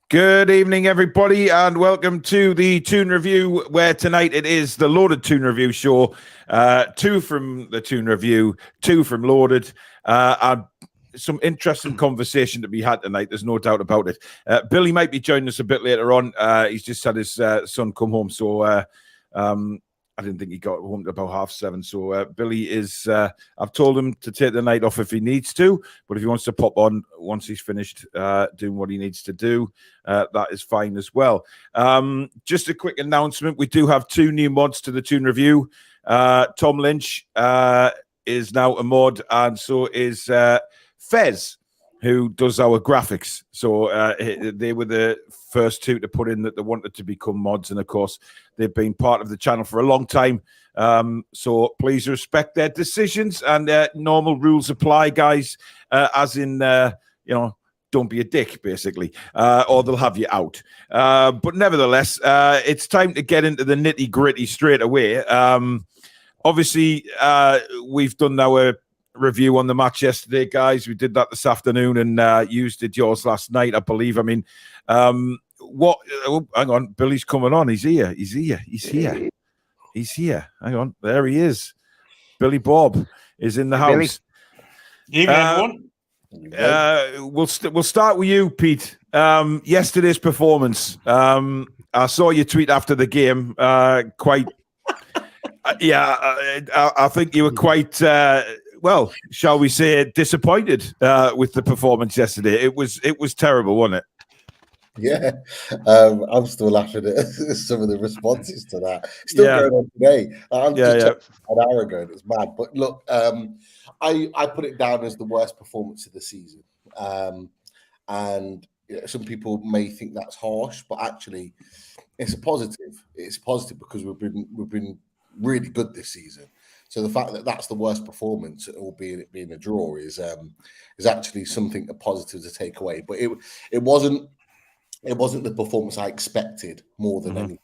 Good evening, everybody, and welcome to the Toon Review, where tonight it is the Loaded Toon Review show. Two from the Toon Review, two from Loaded, and some interesting conversation to be had tonight. There's no doubt about it. Billy might be joining us a bit later on. He's just had his son come home, so I didn't think he got home at about 7:30. So Billy is, I've told him to take the night off if he needs to, but if he wants to pop on once he's finished doing what he needs to do, that is fine as well. Just a quick announcement. We do have two new mods to the Toon Review. Tom Lynch is now a mod, and so is Fez, who does our graphics. So they were the first two to put in that they wanted to become mods. And of course, they've been part of the channel for a long time. So please respect their decisions, and normal rules apply, guys, as in, don't be a dick, basically, or they'll have you out. But nevertheless, it's time to get into the nitty gritty straight away. Obviously, we've done our review on the match yesterday, guys. We did that this afternoon, and you did yours last night, I believe. I mean, hang on, Billy's coming on. He's here. Hang on, there he is. Billy Bob is in the house. Evening, everyone. We'll start with you, Pete. Yesterday's performance. I saw your tweet after the game. Quite. I think you were quite. Well, shall we say, disappointed with the performance yesterday. It was terrible, wasn't it? Yeah, I'm still laughing at some of the responses to that. Still going on today. I'm just an hour ago, and it's mad. But look, I put it down as the worst performance of the season. And some people may think that's harsh, but actually, it's a positive. It's positive because we've been really good this season. So the fact that that's the worst performance, albeit it being a draw, is actually something positive to take away. But it wasn't the performance I expected more than anything.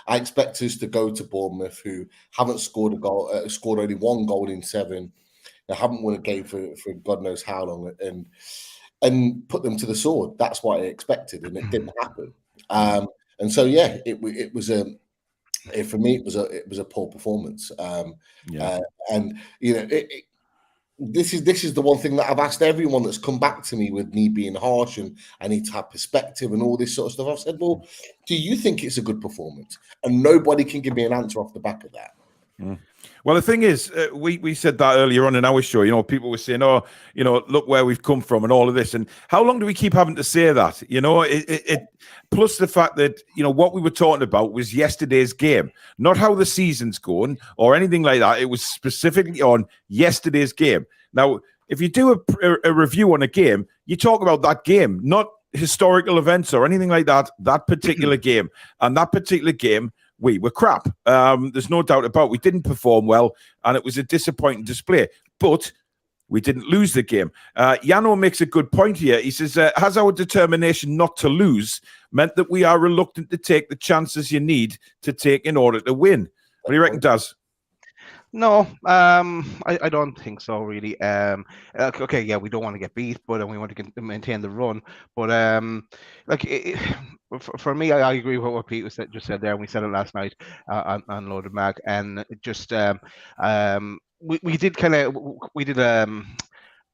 I expect us to go to Bournemouth, who haven't scored a goal, scored only one goal in 7, they haven't won a game for God knows how long, and put them to the sword. That's what I expected, and it didn't happen. And so it was a. For me, it was a poor performance, and this is the one thing that I've asked everyone that's come back to me with me being harsh and I need to have perspective and all this sort of stuff. I've said, well, do you think it's a good performance? And nobody can give me an answer off the back of that. Well, the thing is, we said that earlier on in our show. People were saying, "Oh, look where we've come from," and all of this. And how long do we keep having to say that? Plus the fact that what we were talking about was yesterday's game, not how the season's going or anything like that. It was specifically on yesterday's game. Now, if you do a review on a game, you talk about that game, not historical events or anything like that. That particular game, and that particular game. We were crap. There's no doubt about it. We didn't perform well, and it was a disappointing display. But we didn't lose the game. Yano makes a good point here. He says, has our determination not to lose meant that we are reluctant to take the chances you need to take in order to win? What do you reckon, Daz? No, I don't think so, really. Okay, yeah, we don't want to get beat, but we want to maintain the run. But for me, I agree with what Pete just said there, and we said it last night on Loaded Mag, and just we did a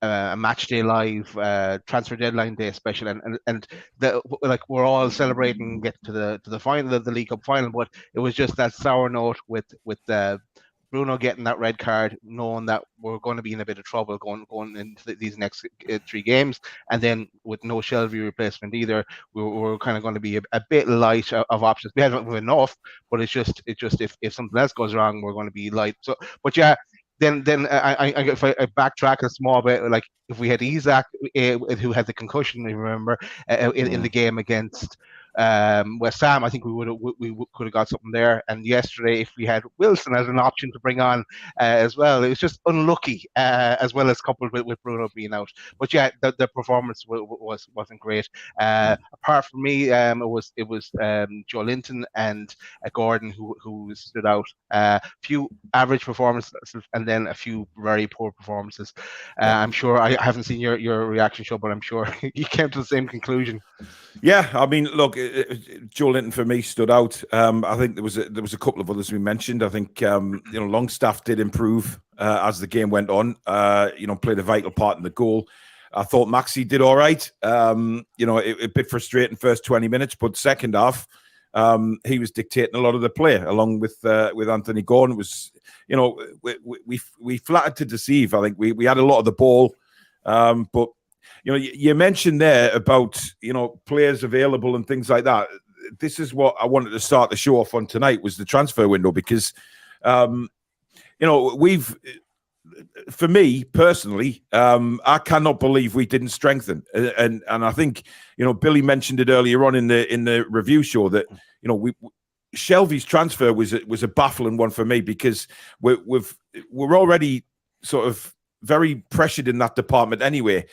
match day live transfer deadline day special, and we're all celebrating getting to the final of the League Cup final, but it was just that sour note with Bruno getting that red card, knowing that we're going to be in a bit of trouble going into these next 3 games, and then with no Shelby replacement either, we're kind of going to be a bit light of options. We haven't enough, but it's just if something else goes wrong, we're going to be light. So, but yeah, if I backtrack a small bit, like if we had Isak, who had the concussion, you remember, in the game against West Ham, I think we could have got something there. And yesterday, if we had Wilson as an option to bring on as well, it was just unlucky, as well as coupled with Bruno being out. But yeah, the performance wasn't great. Apart from me, it was Joe Linton and Gordon who stood out. Few average performances and then a few very poor performances. I'm sure I haven't seen your reaction show, but I'm sure you came to the same conclusion. Yeah, I mean, look, Joe Linton for me stood out. I think there was a couple of others we mentioned. I think Longstaff did improve as the game went on. Played a vital part in the goal. I thought Maxi did all right. A bit frustrating first 20 minutes, but second half, he was dictating a lot of the play along with Anthony Gordon. It was, we flattered to deceive. I think we had a lot of the ball, but. You mentioned there about, players available and things like that. This is what I wanted to start the show off on tonight was the transfer window because, for me personally, I cannot believe we didn't strengthen. And I think, Billy mentioned it earlier on in the review show that, Shelvey's transfer was a baffling one for me because we're already sort of very pressured in that department anyway,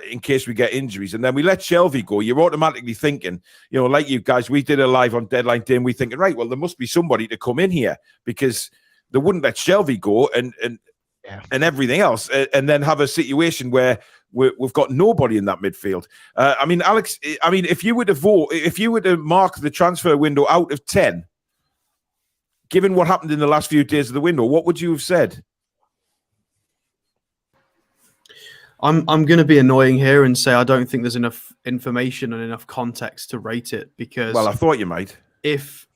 in case we get injuries. And then we let Shelvey go. You're automatically thinking, like you guys, we did a live on deadline day and we're thinking, right, well, there must be somebody to come in here because they wouldn't let Shelvey go and everything else and then have a situation where we've got nobody in that midfield. Alex, if you were to mark the transfer window out of 10, given what happened in the last few days of the window, what would you have said? I'm going to be annoying here and say I don't think there's enough information and enough context to rate it because. Well, I thought you might. If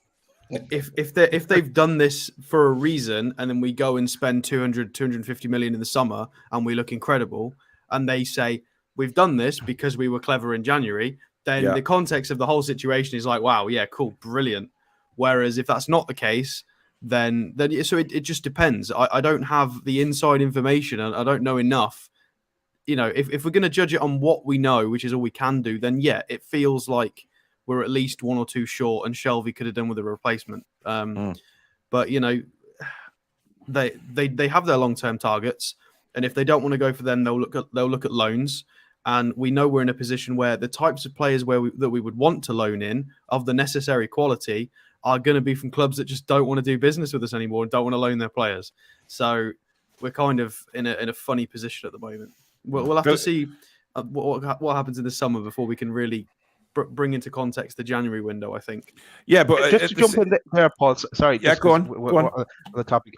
they've done this for a reason, and then we go and spend 250 million in the summer, and we look incredible, and they say we've done this because we were clever in January, then the context of the whole situation is like, wow, yeah, cool, brilliant. Whereas if that's not the case, then so it just depends. I don't have the inside information, and I don't know enough. If we're going to judge it on what we know, which is all we can do, then yeah, it feels like we're at least one or two short, and Shelvey could have done with a replacement. But they have their long-term targets, and if they don't want to go for them, they'll look at loans. And we know we're in a position where the types of players that we would want to loan in of the necessary quality are going to be from clubs that just don't want to do business with us anymore and don't want to loan their players. So we're kind of in a funny position at the moment. We'll have to see what happens in the summer before we can really bring into context the January window, I think. Yeah, but just to jump in there, Paul. Sorry. Yeah, go on. The topic.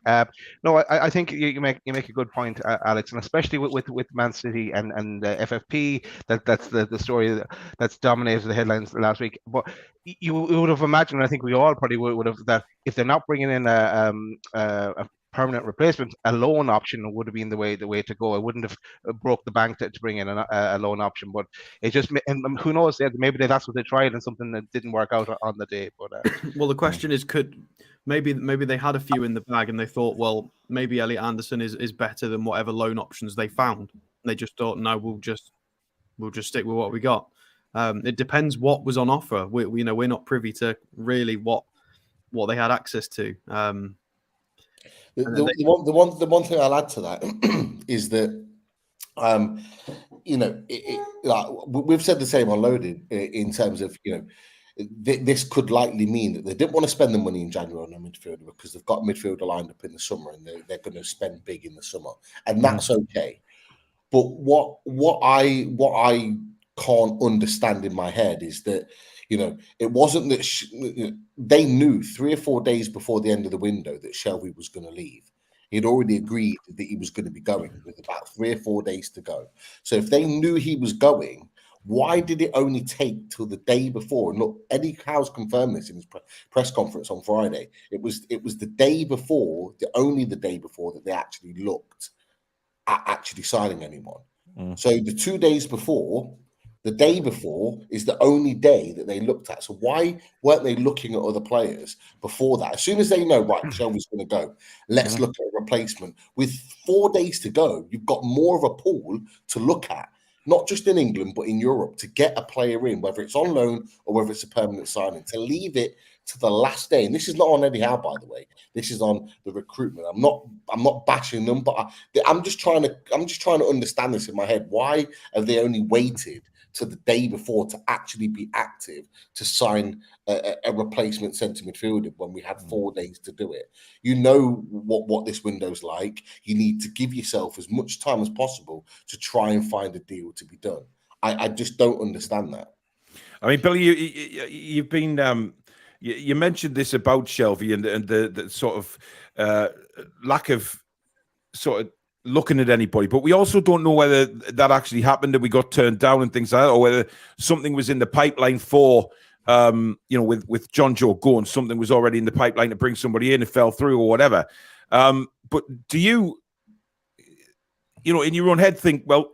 No, I think you make a good point, Alex, and especially with Man City and FFP. That's the story that's dominated the headlines last week. But you would have imagined, I think we all probably would have, that if they're not bringing in a permanent replacement, a loan option would have been the way to go. It wouldn't have broke the bank to bring in a loan option, but it just, and who knows, maybe that's what they tried and something that didn't work out on the day. But well, the question is, maybe they had a few in the bag and they thought, well, maybe Elliot Anderson is better than whatever loan options they found. And they just thought, no, we'll just stick with what we got. It depends what was on offer. We're not privy to really what they had access to. The one thing I'll add to that is that, we've said the same on Loaded in terms of, this could likely mean that they didn't want to spend the money in January on a midfielder because they've got a midfielder lined up in the summer and they're going to spend big in the summer, and that's okay. But what I can't understand in my head is that, it wasn't that they knew 3 or 4 days before the end of the window that Shelvey was going to leave. He'd already agreed that he was going to be going with about 3 or 4 days to go. So if they knew he was going, why did it only take till the day before? And look, Eddie Howe's confirmed this in his press conference on Friday. It was the day before, only the day before, that they actually looked at actually signing anyone. So the 2 days before, The day before is the only day that they looked at. So why weren't they looking at other players before that? As soon as they know, right, Shelby's going to go, let's look at a replacement. With 4 days to go, you've got more of a pool to look at, not just in England, but in Europe, to get a player in, whether it's on loan or whether it's a permanent signing, to leave it to the last day. And this is not on Eddie Howe, by the way. This is on the recruitment. I'm not bashing them, but I'm just trying to understand this in my head. Why have they only waited to the day before to actually be active to sign a replacement centre midfielder when we had 4 days to do it? You know what this window's like. You need to give yourself as much time as possible to try and find a deal to be done. I just don't understand that. I mean, Billy, you've been you mentioned this about Shelby and the sort of lack of sort of looking at anybody, but we also don't know whether that actually happened and we got turned down and things like that, or whether something was in the pipeline for with John Joe going, something was already in the pipeline to bring somebody in and fell through or whatever. But do you in your own head think, well,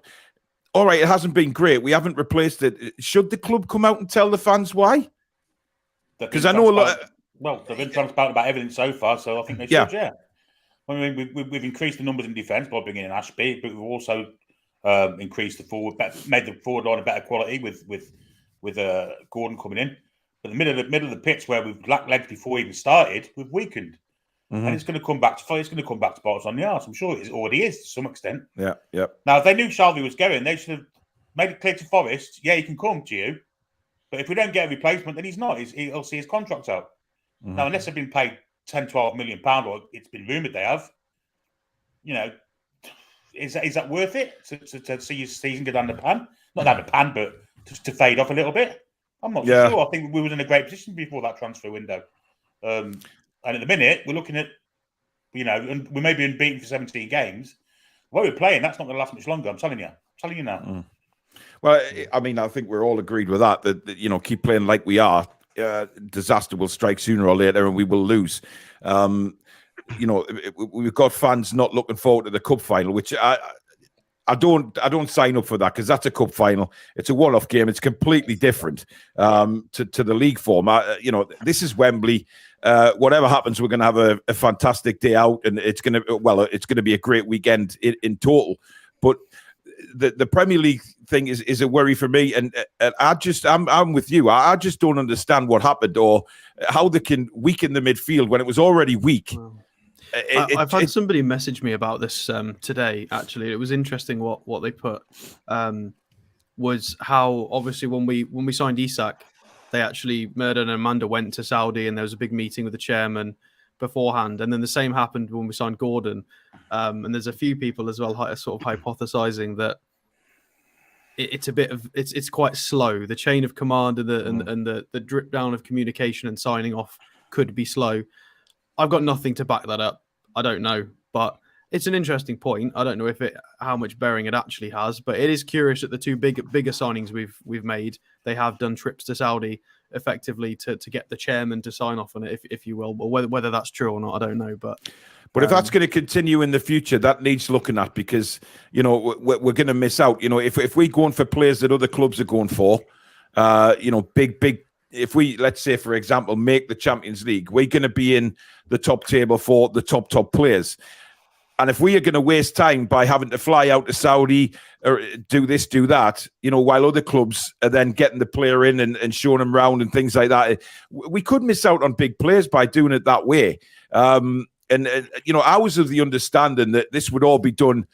all right, it hasn't been great, we haven't replaced it, should the club come out and tell the fans why? Because I know a lot. Well, they've been transparent about everything so far, so I think they should. Yeah. I mean, we've increased the numbers in defence by bringing in Ashby, but we've also increased the forward, made the forward line a better quality with Gordon coming in. But the middle of the pitch, where we've lacked legs before we even started, we've weakened, and it's going to come back to bite us on the arse. I'm sure it already is to some extent. Yeah. Now, if they knew Shelby was going, they should have made it clear to Forest. Yeah, he can come to you, but if we don't get a replacement, then he's not. He'll see his contract out. Now, unless they've been paid 10, 12 million pounds, or it's been rumoured they have, is that worth it to see your season go down the pan? Not down the pan, but to fade off a little bit. I'm not sure. I think we were in a great position before that transfer window. And at the minute, we're looking at, and we may be unbeaten for 17 games. What we're playing, that's not going to last much longer. I'm telling you now. Well, I mean, I think we're all agreed with that keep playing like we are. Disaster will strike sooner or later and we will lose. We've got fans not looking forward to the cup final, which I don't sign up for that, because that's a cup final. It's a one-off game. It's completely different to the league format. This is Wembley. Whatever happens, we're going to have a fantastic day out, and it's going to be a great weekend in total. But the Premier League thing is a worry for me, and I'm with you. I just don't understand what happened, or how they can weaken the midfield when it was already weak. I've had somebody message me about this today. Actually, it was interesting what they put. Was how obviously when we signed Isak, they actually Murder and Amanda went to Saudi, and there was a big meeting with the chairman beforehand, and then the same happened when we signed Gordon. And there's a few people as well sort of hypothesizing that it's quite slow. The chain of command and the drip down of communication and signing off could be slow. I've got nothing to back that up. I don't know, but it's an interesting point. I don't know how much bearing it actually has, but it is curious that the two bigger signings we've made, they have done trips to Saudi effectively to get the chairman to sign off on it, if you will. But whether that's true or not, I don't know. But if that's going to continue in the future, that needs looking at, because we're going to miss out. If we go on for players that other clubs are going for, big. If we, let's say, for example, make the Champions League, we're going to be in the top table for the top players. And if we are going to waste time by having to fly out to Saudi or do this, do that, while other clubs are then getting the player in and showing them around and things like that, we could miss out on big players by doing it that way. I was of the understanding that this would all be done.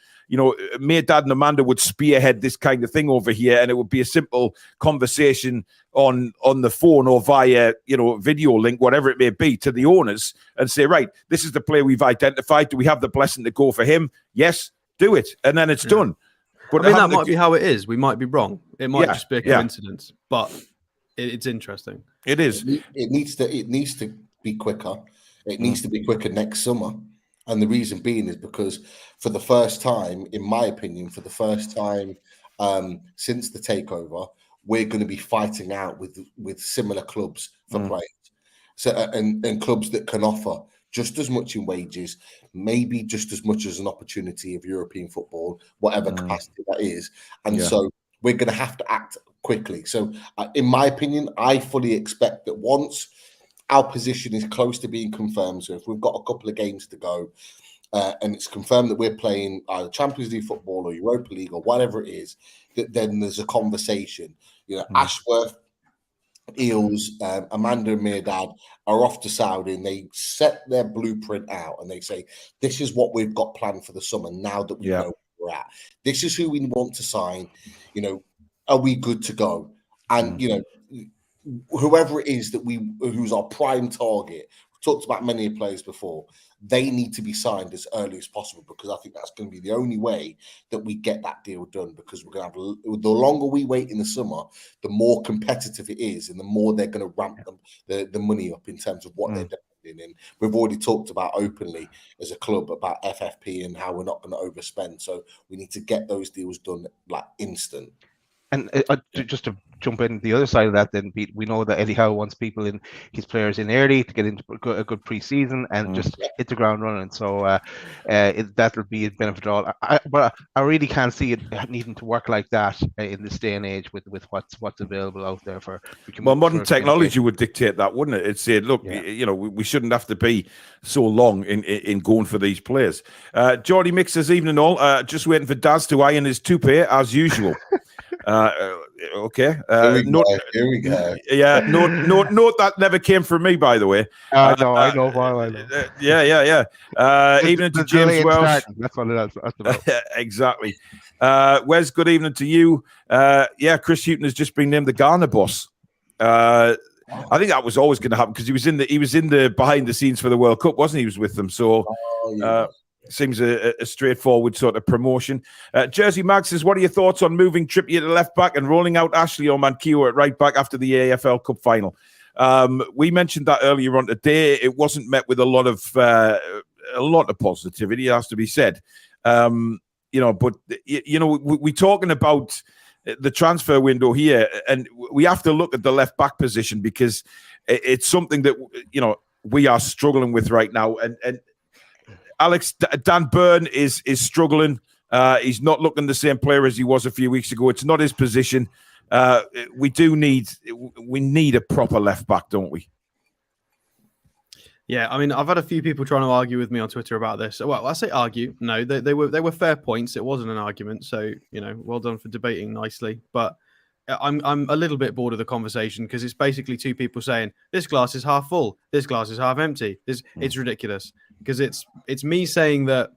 Me, Dad, and Amanda would spearhead this kind of thing over here, and it would be a simple conversation on the phone or via video link, whatever it may be, to the owners, and say, right, this is the player we've identified. Do we have the blessing to go for him? Yes, do it, and then it's done. But that might be how it is. We might be wrong. It might just be a coincidence, but it's interesting. It is. It needs to be quicker. It needs to be quicker next summer. And the reason being is because for the first time, in my opinion, since the takeover, we're going to be fighting out with similar clubs for players. So and clubs that can offer just as much in wages, maybe just as much as an opportunity of European football, whatever capacity that is. And so we're going to have to act quickly. So, in my opinion, I fully expect that once our position is close to being confirmed, so if we've got a couple of games to go, and it's confirmed that we're playing either Champions League football or Europa League or whatever it is, that then there's a conversation. Ashworth, Eels, Amanda and Mirdad are off to Saudi, and they set their blueprint out and they say, this is what we've got planned for the summer now that we know where we're at. This is who we want to sign. Are we good to go? And, whoever it is who's our prime target, we've talked about many players before, they need to be signed as early as possible, because I think that's going to be the only way that we get that deal done, because we're going to have, the longer we wait in the summer, the more competitive it is and the more they're going to ramp the money up in terms of what they're demanding. And we've already talked about openly as a club about FFP and how we're not going to overspend. So we need to get those deals done like instant. And just to jump in the other side of that, then Pete, we know that Eddie Howe wants his players in early to get into a good pre-season and just hit the ground running. So that'll be a benefit to all. But I really can't see it needing to work like that in this day and age with what's available out there for. Modern technology would dictate that, wouldn't it? It'd say, look, we shouldn't have to be so long in going for these players. Geordie Mix says, evening all. Just waiting for Daz to iron his toupee as usual. Okay. Here we go. Yeah. Note that never came from me, by the way. No, I know. I know. Yeah. Evening to James Welsh. That's what that's about. Exactly. Wes, good evening to you. Chris Hughton has just been named the Ghana boss. I think that was always going to happen because he was in the behind the scenes for the World Cup, wasn't he? He was with them. So. Seems a straightforward sort of promotion. Jersey Mag says, what are your thoughts on moving Trippier to left back and rolling out Ashley or Manquillo at right back after the AFL Cup final? We mentioned that earlier on today. It wasn't met with a lot of positivity, it has to be said. But we're talking about the transfer window here, and we have to look at the left back position because it's something that we are struggling with right now. And Alex, Dan Burn is struggling. He's not looking the same player as he was a few weeks ago. It's not his position. We need a proper left back, don't we? Yeah, I mean, I've had a few people trying to argue with me on Twitter about this. Well, I say argue. No, they were fair points. It wasn't an argument. So, well done for debating nicely. But I'm a little bit bored of the conversation because it's basically two people saying this glass is half full, this glass is half empty. It's ridiculous because it's me saying that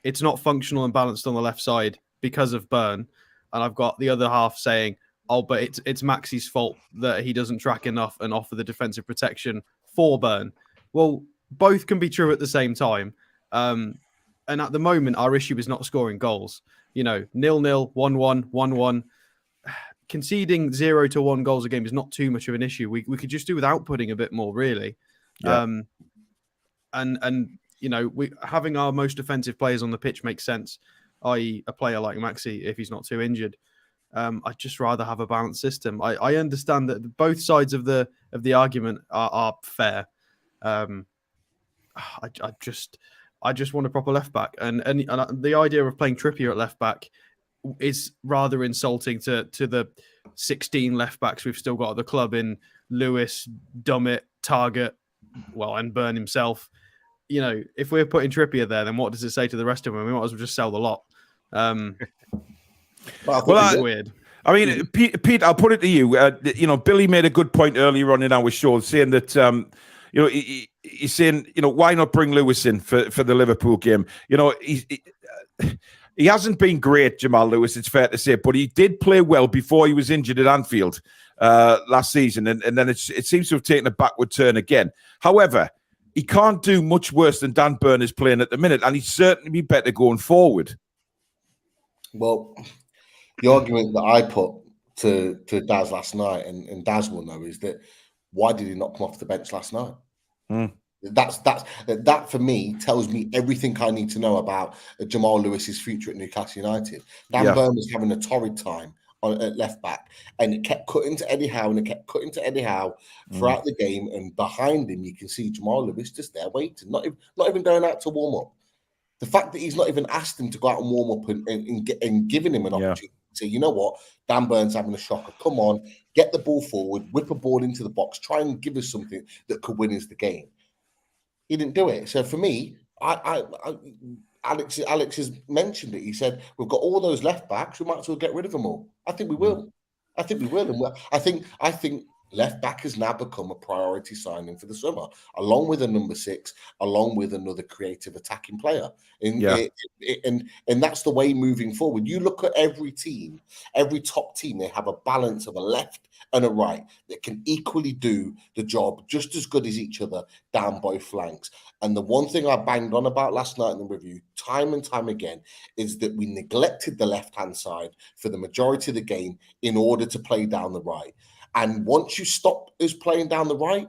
it's not functional and balanced on the left side because of Burn, and I've got the other half saying, oh, but it's Maxi's fault that he doesn't track enough and offer the defensive protection for Burn. Well, both can be true at the same time. And at the moment, our issue is not scoring goals. 0-0, 1-1, 1-1. Conceding 0-1 goals a game is not too much of an issue. We could just do with outputting a bit more, really. Yeah. We having our most offensive players on the pitch makes sense, i.e. a player like Maxi if he's not too injured. I'd just rather have a balanced system. I understand that both sides of the argument are fair. I just want a proper left back, and the idea of playing Trippier at left back is rather insulting to the 16 left backs we've still got at the club in Lewis, Dummett, Target, and Burn himself. If we're putting Trippier there, then what does it say to the rest of them? We might as well just sell the lot. It's weird. I mean, Pete, I'll put it to you. Billy made a good point earlier on in our show, saying that he's saying, why not bring Lewis in for the Liverpool game? He hasn't been great, Jamal Lewis, it's fair to say, but he did play well before he was injured at Anfield last season, and then it seems to have taken a backward turn again. However, he can't do much worse than Dan Burn is playing at the minute, and he'd certainly be better going forward. Well, the argument that I put to Daz last night, and Daz will know, is that why did he not come off the bench last night? That for me tells me everything I need to know about Jamal Lewis's future at Newcastle United. Dan Burn was having a torrid time at left back, and it kept cutting to Eddie Howe, throughout the game. And behind him, you can see Jamal Lewis just there waiting, not even going out to warm up. The fact that he's not even asked him to go out and warm up and giving him an opportunity to say, you know what, Dan Burns having a shocker. Come on, get the ball forward, whip a ball into the box, try and give us something that could win us the game. He didn't do it. So for me, Alex has mentioned it. He said, we've got all those left backs. We might as well get rid of them all. I think we will. I think we will. And I think left back has now become a priority signing for the summer, along with a number 6, along with another creative attacking player. And that's the way moving forward. You look at every team, every top team, they have a balance of a left and a right that can equally do the job just as good as each other down both flanks. And the one thing I banged on about last night in the review, time and time again, is that we neglected the left-hand side for the majority of the game in order to play down the right. And once you stop us playing down the right,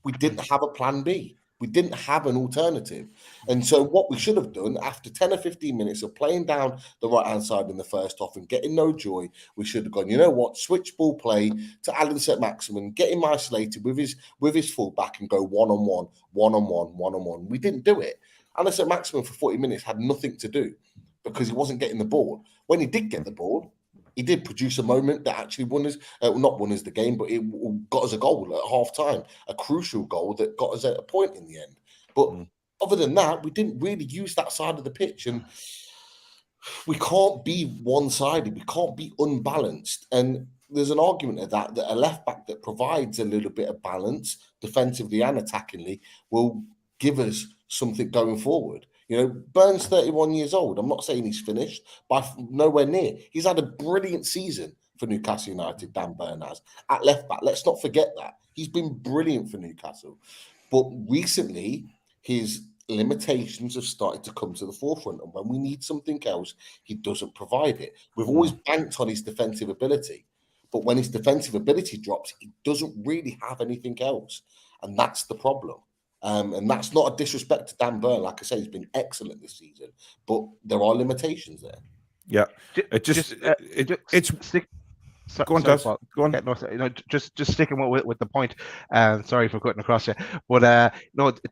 we didn't have a plan B. We didn't have an alternative. And so what we should have done after 10 or 15 minutes of playing down the right-hand side in the first half and getting no joy, we should have gone, you know what, switch ball play to Alan St-Maximin, get him isolated with his fullback and go one-on-one, one-on-one, one-on-one. We didn't do it. Alan St-Maximin for 40 minutes had nothing to do because he wasn't getting the ball. When he did get the ball, he did produce a moment that actually not won us the game, but it got us a goal at half time, a crucial goal that got us at a point in the end. But other than that, we didn't really use that side of the pitch. And we can't be one-sided. We can't be unbalanced. And there's an argument of that a left back that provides a little bit of balance defensively and attackingly will give us something going forward. You know, Burns 31 years old. I'm not saying he's finished, but nowhere near. He's had a brilliant season for Newcastle United, Dan Burn has, at left back. Let's not forget that. He's been brilliant for Newcastle. But recently, his limitations have started to come to the forefront. And when we need something else, he doesn't provide it. We've always banked on his defensive ability. But when his defensive ability drops, he doesn't really have anything else. And that's the problem. And that's not a disrespect to Dan Burn. Like I say, he's been excellent this season, but there are limitations there. Yeah, Go on, Daz. Go on. Just sticking with the point. Sorry for cutting across you, but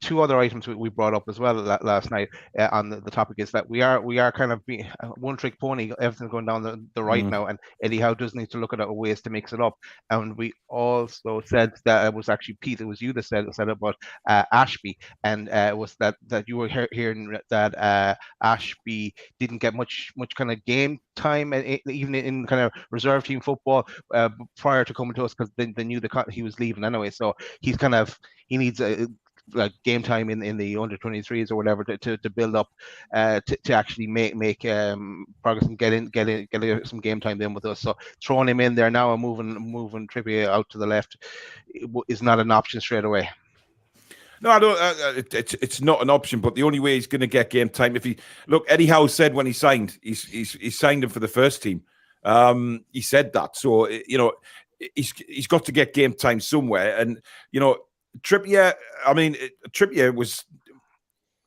two other items we brought up as well last night on the topic is that we are kind of being one trick pony. Everything's going down the right now, and Eddie Howe does need to look at ways to mix it up. And we also said that it was actually Pete. It was you that said about Ashby, and it was that you were hearing that Ashby didn't get much kind of game time, even in kind of reserve team football prior to coming to us, because they knew he was leaving anyway. So he needs like game time in the under 23s or whatever to build up to actually make progress and get some game time in with us. So throwing him in there now and moving Trippier out to the left is not an option straight away. No, I don't. It's not an option, but the only way he's going to get game time Eddie Howe said when he signed, he signed him for the first team. He said that, so he's got to get game time somewhere. And Trippier. I mean, Trippier was,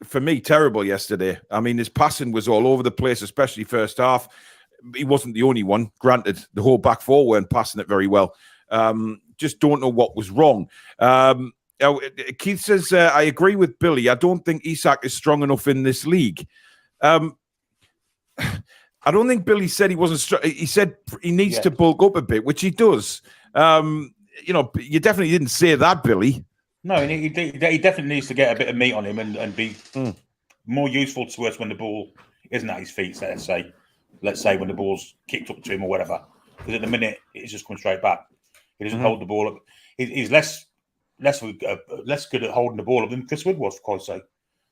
for me, terrible yesterday. I mean, his passing was all over the place, especially first half. He wasn't the only one. Granted, the whole back four weren't passing it very well. Just don't know what was wrong. Keith says, I agree with Billy. I don't think Isak is strong enough in this league. I don't think Billy said he wasn't strong. He said he needs to bulk up a bit, which he does. You definitely didn't say that, Billy. No, he definitely needs to get a bit of meat on him and be more useful to us when the ball isn't at his feet, let's say when the ball's kicked up to him or whatever. Because at the minute, it's just coming straight back. He doesn't hold the ball up. He's less good at holding the ball up than Chris Wood was, for Christ's sake.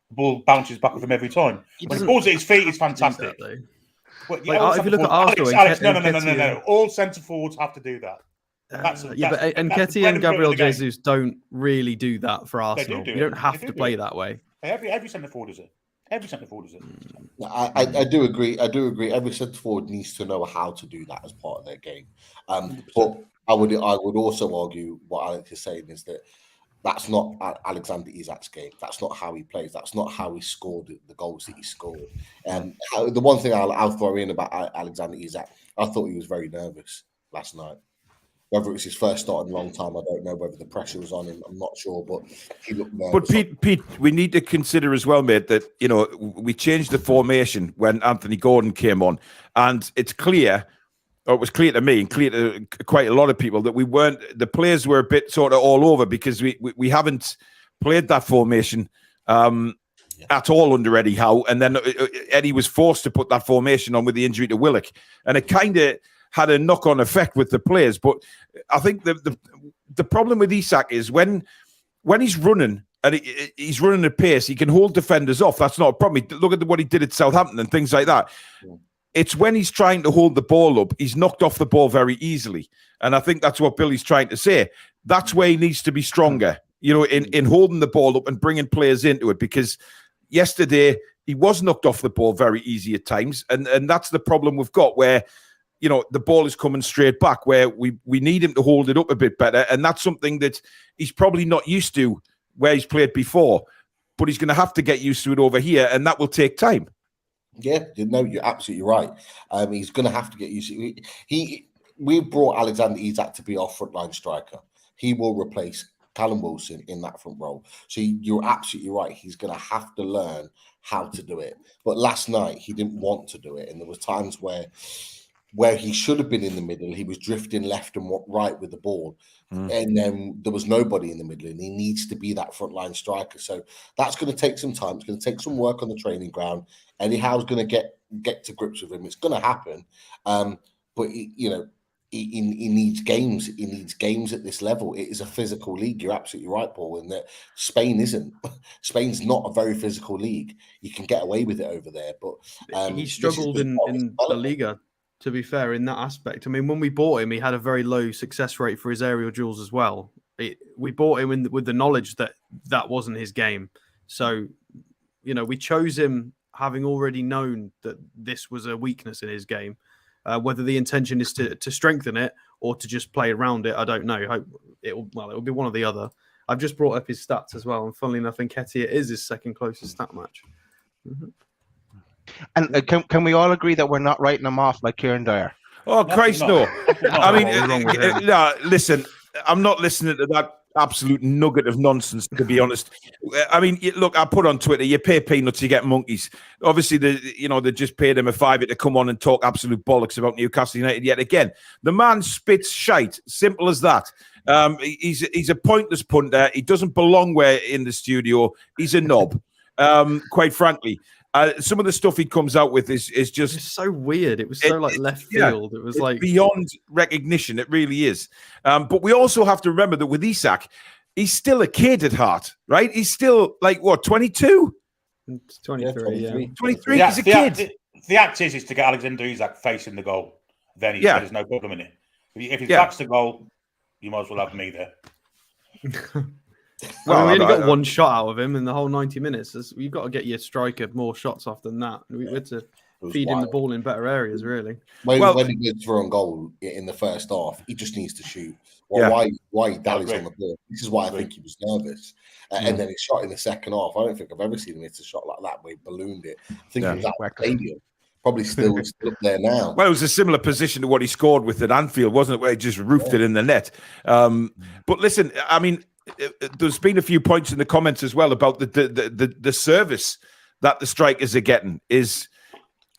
The ball bounces back with him every time. When the ball's at his feet, it's fantastic. Well, if you look at Arsenal, Alex, no. All centre forwards have to do that. But Nketiah and Gabriel Jesus don't really do that for Arsenal. You don't have to play that way. Every centre forward is it. Every centre forward is it. I do agree. Every centre forward needs to know how to do that as part of their game. But I would also argue what Alex is saying is that that's not Alexander Isak's game. That's not how he plays. That's not how he scored the goals that he scored. The one thing I'll throw in about Alexander Isak, I thought he was very nervous last night. Whether it was his first start in a long time, I don't know. Whether the pressure was on him, I'm not sure. But he looked nervous. But Pete, we need to consider as well, mate, that we changed the formation when Anthony Gordon came on, and it's clear or it was clear to me and clear to quite a lot of people, that the players were a bit sort of all over because we haven't played that formation at all under Eddie Howe. And then Eddie was forced to put that formation on with the injury to Willock. And it kind of had a knock-on effect with the players. But I think the problem with Isak is when he's running, and he's running at pace, he can hold defenders off. That's not a problem. Look at what he did at Southampton and things like that. Yeah. It's when he's trying to hold the ball up, he's knocked off the ball very easily. And I think that's what Billy's trying to say. That's where he needs to be stronger, in holding the ball up and bringing players into it. Because yesterday, he was knocked off the ball very easy at times. And that's the problem we've got, where, the ball is coming straight back, where we need him to hold it up a bit better. And that's something that he's probably not used to where he's played before. But he's going to have to get used to it over here, and that will take time. Yeah, no, you're absolutely right. He's going to have to get used to it. We brought Alexander Isak to be our frontline striker. He will replace Callum Wilson in that front role. So you're absolutely right. He's going to have to learn how to do it. But last night, he didn't want to do it. And there was times where he should have been in the middle. He was drifting left and right with the ball. And then there was nobody in the middle, and he needs to be that frontline striker. So that's going to take some time. It's going to take some work on the training ground. Eddie Howe's going to get to grips with him. It's going to happen. But he needs games. He needs games at this level. It is a physical league. You're absolutely right, Paul, in that Spain isn't. Spain's not a very physical league. You can get away with it over there. But he struggled in La Liga, to be fair, in that aspect. I mean, when we bought him, he had a very low success rate for his aerial duels as well. We bought him with the knowledge that wasn't his game. So, we chose him having already known that this was a weakness in his game. Whether the intention is to strengthen it or to just play around it, I don't know. It'll be one or the other. I've just brought up his stats as well, and funnily enough, Nketiah is his second closest stat match. Mm-hmm. And can we all agree that we're not writing him off like Kieran Dyer? Oh, Christ, no. I mean, no, listen, I'm not listening to that absolute nugget of nonsense, to be honest. I mean, look, I put on Twitter, you pay peanuts, you get monkeys. Obviously, they just paid him a $5 to come on and talk absolute bollocks about Newcastle United yet again. The man spits shite, simple as that. He's a pointless punter. He doesn't belong in the studio. He's a knob, quite frankly. Some of the stuff he comes out with is just it's so weird. It was so left field. It was like beyond recognition. It really is. But we also have to remember that with Isak, he's still a kid at heart, right? He's still 22? 23, yeah. 23, he's a kid. The act is to get Alexander Isak facing the goal. Then there's no problem in it. If his back's the goal, you might as well have me there. Well, we only got one shot out of him in the whole 90 minutes. You've got to get your striker more shots off than that. We had to feed him the ball in better areas, really. When he goes for a goal in the first half, he just needs to shoot. Why he dallies on the ball? This is why I think he was nervous. And then he shot in the second half. I don't think I've ever seen him hit a shot like that where he ballooned it. I think he was at the stadium. Probably still up there now. Well, it was a similar position to what he scored with at Anfield, wasn't it? Where he just roofed it in the net. But listen, I mean, there's been a few points in the comments as well about the service that the strikers are getting is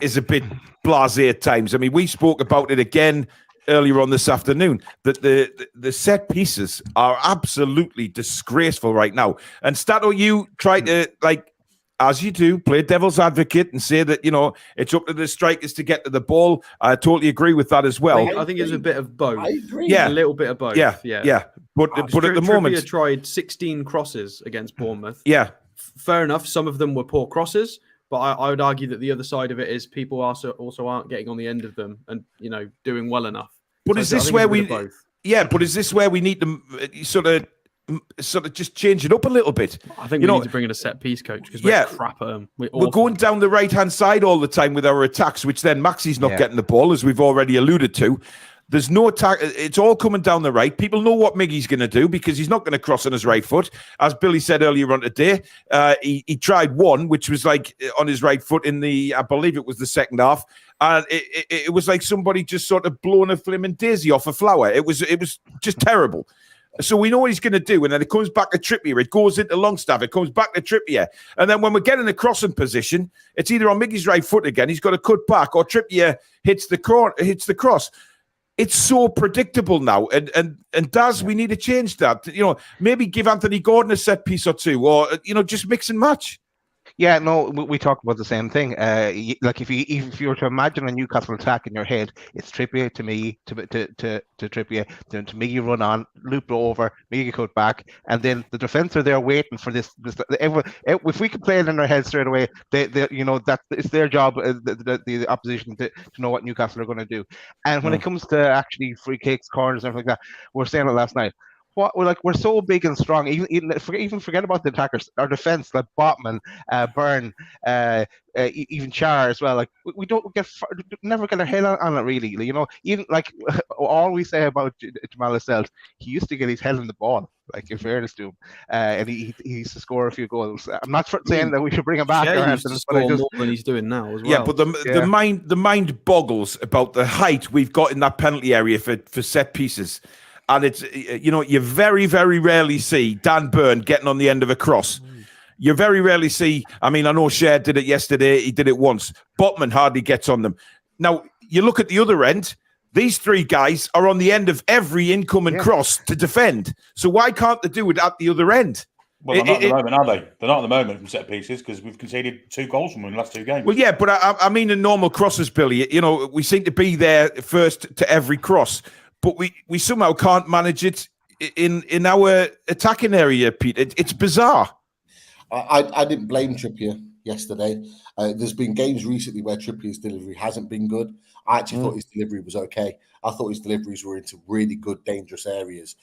a bit blasé at times. I mean, we spoke about it again earlier on this afternoon, that the set pieces are absolutely disgraceful right now. And Stato, you try to, as you do, play devil's advocate and say that, it's up to the strikers to get to the ball. I totally agree with that as well. I think it's a bit of both. I agree. Yeah. A little bit of both. Yeah. But at the moment... Trippier tried 16 crosses against Bournemouth. Yeah. Fair enough. Some of them were poor crosses, but I would argue that the other side of it is people also aren't getting on the end of them and, doing well enough. But so is this where we... Yeah, but is this where we need to sort of just change it up a little bit? I think we need to bring in a set piece coach because we're crap at them. We're going down the right-hand side all the time with our attacks, which then Maxi's not getting the ball, as we've already alluded to. There's no attack. It's all coming down the right. People know what Miggy's going to do because he's not going to cross on his right foot. As Billy said earlier on today, he tried one, which was on his right foot I believe it was the second half. And it was like somebody just sort of blowing a flaming daisy off a flower. It was just terrible. So we know what he's going to do. And then it comes back to Trippier. It goes into Longstaff. It comes back to Trippier. And then when we get in the crossing position, it's either on Miggy's right foot again. He's got to cut back or Trippier hits the cross. it's so predictable now. And Daz, we need to change that. Maybe give Anthony Gordon a set piece or two, or just mix and match. Yeah, no, we talked about the same thing. Like if you were to imagine a Newcastle attack in your head, it's Trippier to me, to Trippier, to me you run on, loop over, me you cut back, and then the defence are there waiting for this. If we can play it in our head straight away, that it's their job, the opposition, to know what Newcastle are going to do. And when it comes to actually free kicks, corners, and everything like that, we were saying it last night. We're so big and strong. Even forget about the attackers. Our defense, like Botman, Byrne, even Char as well. Like we never get our head on it really. Even like all we say about Jamal Lascelles, he used to get his head in the ball. Like in fairness to him, and he used to score a few goals. I'm not saying that we should bring him back. Yeah, he used to score more than he's doing now as well. Yeah, but the mind boggles about the height we've got in that penalty area for set pieces. And it's, you very, very rarely see Dan Burn getting on the end of a cross. You very rarely see, I know Cher did it yesterday. He did it once. Botman hardly gets on them. Now, you look at the other end. These three guys are on the end of every incoming cross to defend. So why can't they do it at the other end? Well, they're not at the moment, are they? They're not at the moment from set pieces because we've conceded 2 goals from them in the last 2 games. Well, yeah, but I mean in normal crosses, Billy, we seem to be there first to every cross. But we somehow can't manage it in our attacking area, Pete. It's bizarre. I didn't blame Trippier yesterday. There's been games recently where Trippier's delivery hasn't been good. I actually thought his delivery was okay. I thought his deliveries were into really good, dangerous areas.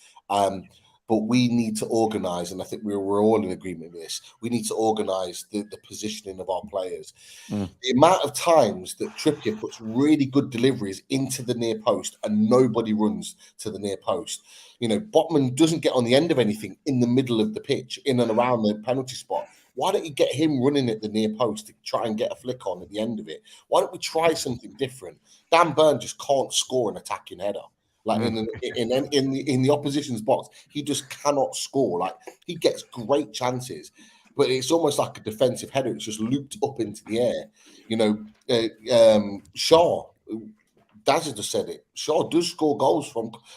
But we need to organise, and I think we're all in agreement with this. We need to organise the positioning of our players. The amount of times that Trippier puts really good deliveries into the near post and nobody runs to the near post. Botman doesn't get on the end of anything in the middle of the pitch, in and around the penalty spot. Why don't you get him running at the near post to try and get a flick on at the end of it? Why don't we try something different? Dan Burn just can't score an attacking header. Like in the opposition's box, he just cannot score. Like he gets great chances, but it's almost like a defensive header. It's just looped up into the air. Shaw, Daz has just said it. Shaw does score goals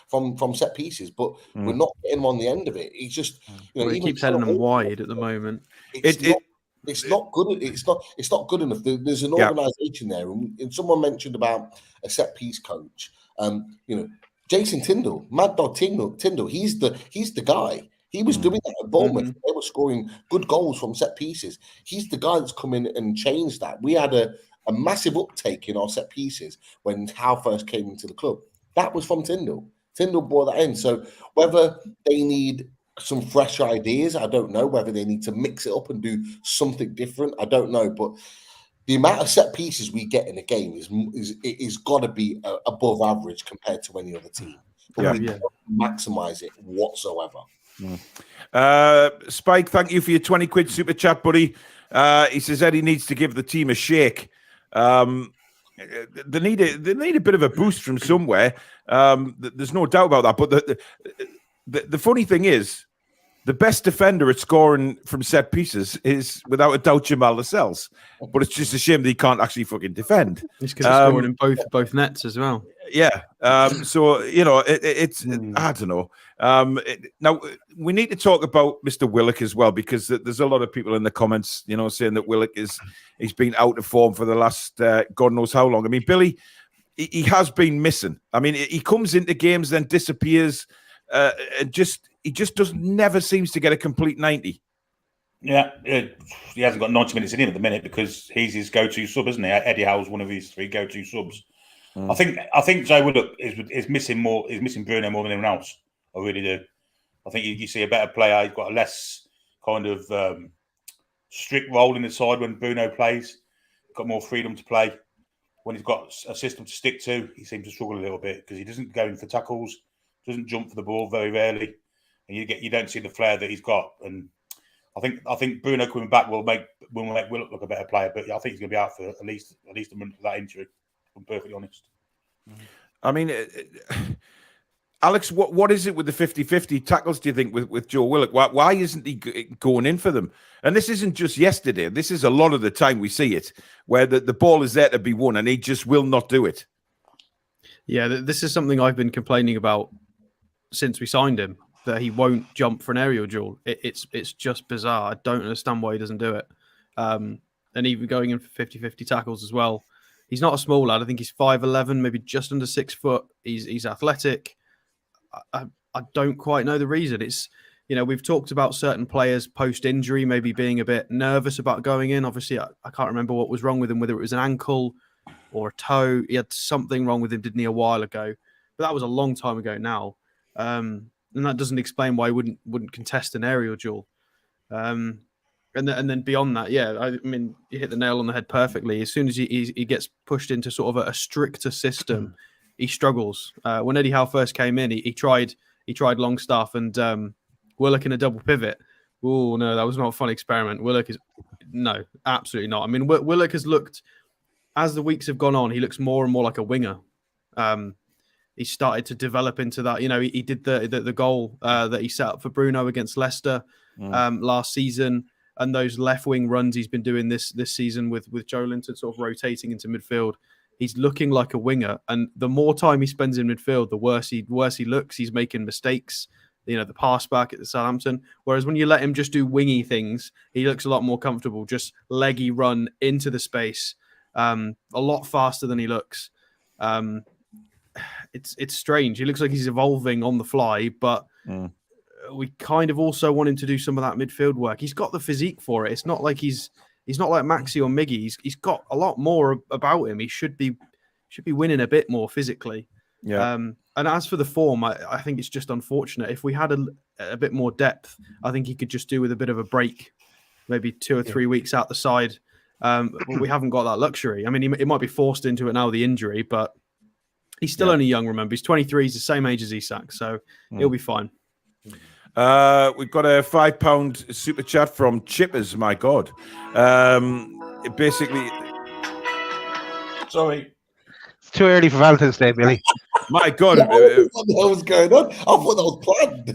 from set pieces, but we're not getting him on the end of it. He's just he keeps heading them wide at the moment. It's not good. It's not good enough. There's an organisation there, and someone mentioned about a set piece coach. Jason Tyndall, Mad Dog Tyndall, he's the guy. He was doing that at Bournemouth. They were scoring good goals from set pieces. He's the guy that's come in and changed that. We had a massive uptake in our set pieces when Howe first came into the club. That was from Tyndall. Tyndall brought that in. So whether they need some fresh ideas, I don't know. Whether they need to mix it up and do something different, I don't know. But the amount of set pieces we get in a game is got to be above average compared to any other team. But we don't maximise it whatsoever. Spike, thank you for your 20 quid super chat, buddy. He says Eddie needs to give the team a shake. They need a bit of a boost from somewhere. There's no doubt about that. But the funny thing is, the best defender at scoring from set pieces is, without a doubt, Jamal Lascelles. But it's just a shame that he can't actually fucking defend. It's because he's scoring in both nets as well. Yeah. So, it's I don't know. Now, we need to talk about Mr. Willock as well, because there's a lot of people in the comments, saying that Willock he's been out of form for the last God knows how long. I mean, Billy, he has been missing. I mean, he comes into games, then disappears, and he just never seems to get a complete 90. Yeah, he hasn't got 90 minutes in him at the minute because he's his go-to sub, isn't he? Eddie Howe's one of his 3 go-to subs. I think Joe Willock is missing more. Is missing Bruno more than anyone else. I really do. I think you see a better player. He's got a less kind of strict role in the side when Bruno plays. Got more freedom to play. When he's got a system to stick to, he seems to struggle a little bit because he doesn't go in for tackles, doesn't jump for the ball very rarely, and you don't see the flair that he's got. And I think Bruno coming back will make Willock look a better player, but I think he's going to be out for at least a month for that injury. I'm perfectly honest. I mean, Alex, what is it with the 50-50 tackles, do you think, with Joe Willock? Why isn't he going in for them? And this isn't just yesterday. This is a lot of the time we see it, where the ball is there to be won, and he just will not do it. Yeah, this is something I've been complaining about since we signed him, that he won't jump for an aerial duel. It's just bizarre. I don't understand why he doesn't do it. And even going in for 50-50 tackles as well. He's not a small lad. I think he's 5'11", maybe just under 6 foot. He's athletic. I don't quite know the reason. It's, we've talked about certain players post-injury maybe being a bit nervous about going in. Obviously, I can't remember what was wrong with him, whether it was an ankle or a toe. He had something wrong with him, didn't he, a while ago? But that was a long time ago now. And that doesn't explain why he wouldn't contest an aerial duel. And then beyond that, yeah, I mean, you hit the nail on the head perfectly. As soon as he gets pushed into sort of a stricter system, he struggles. When Eddie Howe first came in, he tried Longstaff and Willock in a double pivot. Oh no, that was not a fun experiment. Willock is no, absolutely not. I mean, Willock has looked, as the weeks have gone on, he looks more and more like a winger. He started to develop into that. He did the goal that he set up for Bruno against Leicester last season, and those left wing runs he's been doing this season with Joe Linton sort of rotating into midfield. He's looking like a winger, and the more time he spends in midfield, the worse he looks. He's making mistakes. The pass back at Southampton. Whereas when you let him just do wingy things, he looks a lot more comfortable. Just leggy run into the space, a lot faster than he looks. It's strange. He looks like he's evolving on the fly, but we kind of also want him to do some of that midfield work. He's got the physique for it. It's not like he's not like Maxi or Miggy. He's got a lot more about him. He should be winning a bit more physically. Yeah. And as for the form, I think it's just unfortunate. If we had a bit more depth, I think he could just do with a bit of a break, maybe 2 or 3 weeks out the side. But we haven't got that luxury. I mean, he might be forced into it now, the injury, but he's still only young, remember. He's 23. He's the same age as Isak, so he'll be fine. We've got a £5 super chat from Chippers, my God. Basically... Sorry. It's too early for Valentine's Day, Billy. My God. What was going on? I thought that was planned.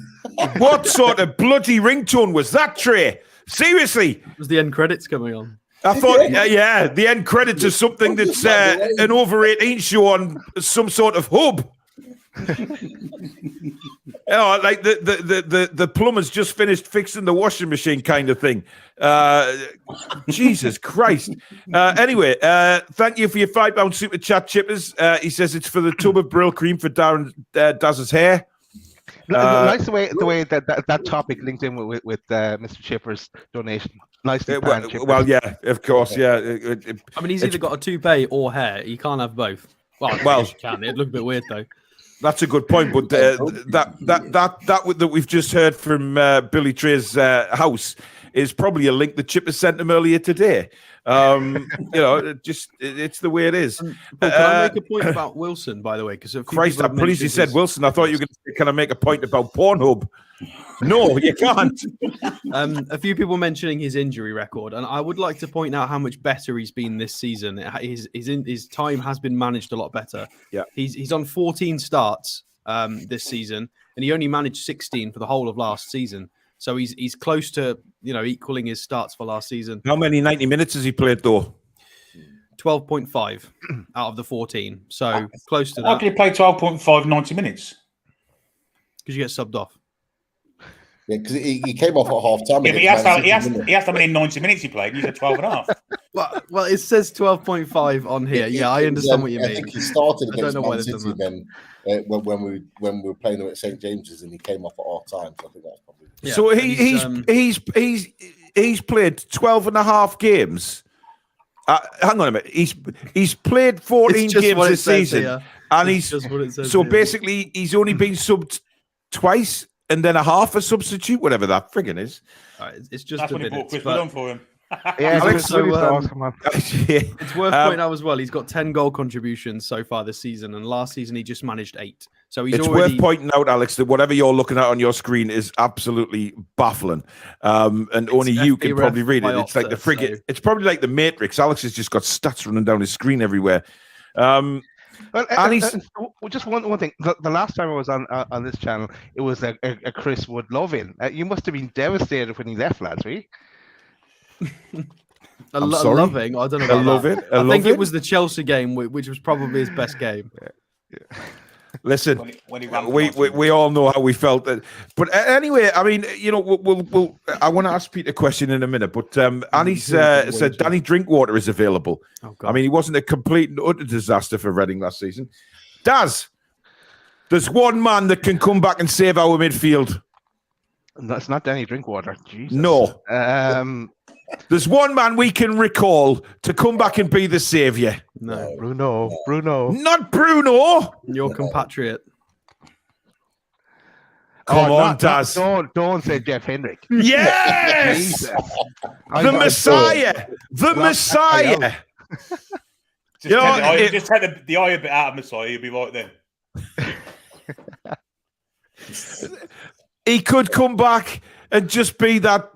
What sort of bloody ringtone was that, Trey? Seriously? Was the end credits coming on? I thought, the end credits is something that's an over 18 show on some sort of hub. Like the plumber's just finished fixing the washing machine kind of thing. Jesus Christ. Anyway, thank you for your £5 super chat, Chippers. He says it's for the tub of Brill cream for Darren Daz's hair. Nice the way that topic linked in with Mr. Chipper's donation. Nicely planned, Chippers. Well, yeah, of course, yeah. I mean, he's either got a toupee or hair. You can't have both. Well, you can. It'd look a bit weird though. That's a good point, but that we've just heard from Billy Trey's house is probably a link that Chipper sent him earlier today. It's the way it is. Can I make a point about Wilson, by the way? Because Christ, I'm pleased you said Wilson. I thought you were going to say, can I make a point about Pornhub? No, you can't. A few people mentioning his injury record, and I would like to point out how much better he's been this season. His time has been managed a lot better. Yeah, he's on 14 starts this season, and he only managed 16 for the whole of last season. So he's close to equaling his starts for last season. How many 90 minutes has he played though? 12.5 out of the 14. So close to that. How can you play 12.5 90 minutes? Because you get subbed off. Yeah, because he came off at half time. Yeah, but he asked how many 90 minutes he played, and you said 12 and a half. Well, it says 12.5 on here. Yeah, I understand what you mean. I think he started against Man City then when we were playing him at St James's, and he came off at half time. So I think that's probably. Yeah, so he's played 12 and a half games. Hang on a minute. He's played 14 games this season, here. And basically he's only been subbed twice. And then a half a substitute, whatever that friggin' is. It's just that's a when he bought minute. Chris for him. Yeah, it's worth pointing out as well. He's got 10 goal contributions so far this season, and last season he just managed 8. So it's worth pointing out, Alex, that whatever you're looking at on your screen is absolutely baffling, and only you can probably read it. It's like the frigate. So. It's probably like the Matrix. Alex has just got stats running down his screen everywhere. Well, just one thing. The last time I was on this channel, it was a Chris Wood love-in. You must have been devastated when he left, lads, right? Loving. I don't know about that. I think it was the Chelsea game, which was probably his best game. Listen, when he ran we all know how we felt. But anyway, I mean, you know, we'll I want to ask Pete a question in a minute, but Annie's said Danny Drinkwater is available. Oh, God. I mean, he wasn't a complete and utter disaster for Reading last season. There's one man that can come back and save our midfield. That's not Danny Drinkwater. Jesus. No. There's one man we can recall to come back and be the saviour. No. Bruno. Not Bruno. Your compatriot. Come on, Daz. Don't say Jeff Hendrick. Yes! Jesus. The Messiah. The Messiah. Just take the eye a bit out of Messiah, you'll be right there. He could come back and just be that.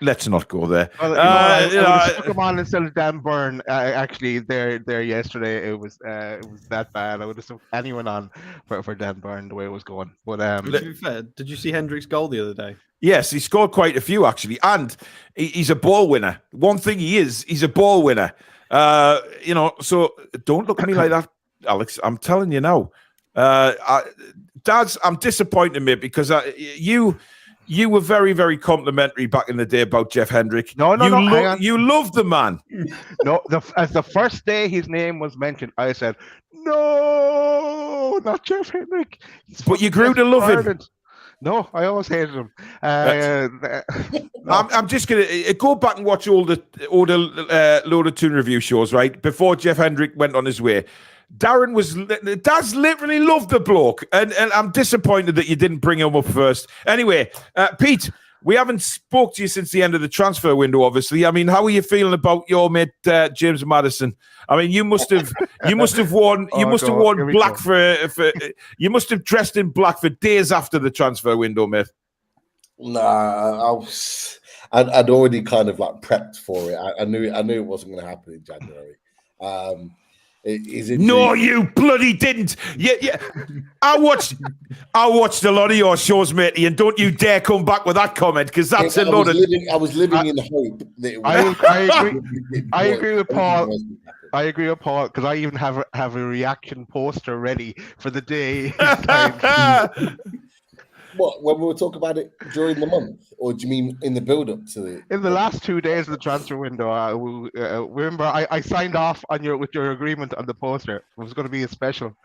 Let's not go there. Well, I took him on instead of Dan Byrne. Actually, there yesterday, it was that bad. I would have took anyone on for Dan Byrne the way it was going. But to be fair, did you see Hendrick's goal the other day? Yes, he scored quite a few actually, and he's a ball winner. One thing he's a ball winner. You know, so don't look at me like that, Alex. I'm telling you now. Daz, I'm disappointed, mate, because you were very, very complimentary back in the day about Jeff Hendrick. No. You love the man. No, as the first day his name was mentioned, I said, no, not Jeff Hendrick. But you grew to love him. No, I always hated him. I'm just gonna go back and watch all the Loaded Toon review shows, right? Before Jeff Hendrick went on his way. Daz literally loved the bloke, and I'm disappointed that you didn't bring him up first. Anyway, Pete, we haven't spoke to you since the end of the transfer window, obviously. I mean, how are you feeling about your mate James Maddison? I mean, you must have worn black for you must have dressed in black for days after the transfer window, mate. Nah, I'd already kind of like prepped for it. I knew it wasn't going to happen in January. No, you bloody didn't. Yeah. I watched a lot of your shows, matey, and don't you dare come back with that comment, because that's a lot of. I was living in the hope that it was. I agree with Paul. I agree with Paul, because I even have a reaction poster ready for the day. What, when we were talking about it during the month, or do you mean in the build-up to it? In the last 2 days of the transfer window, remember I signed off on with your agreement on the poster. It was going to be a special.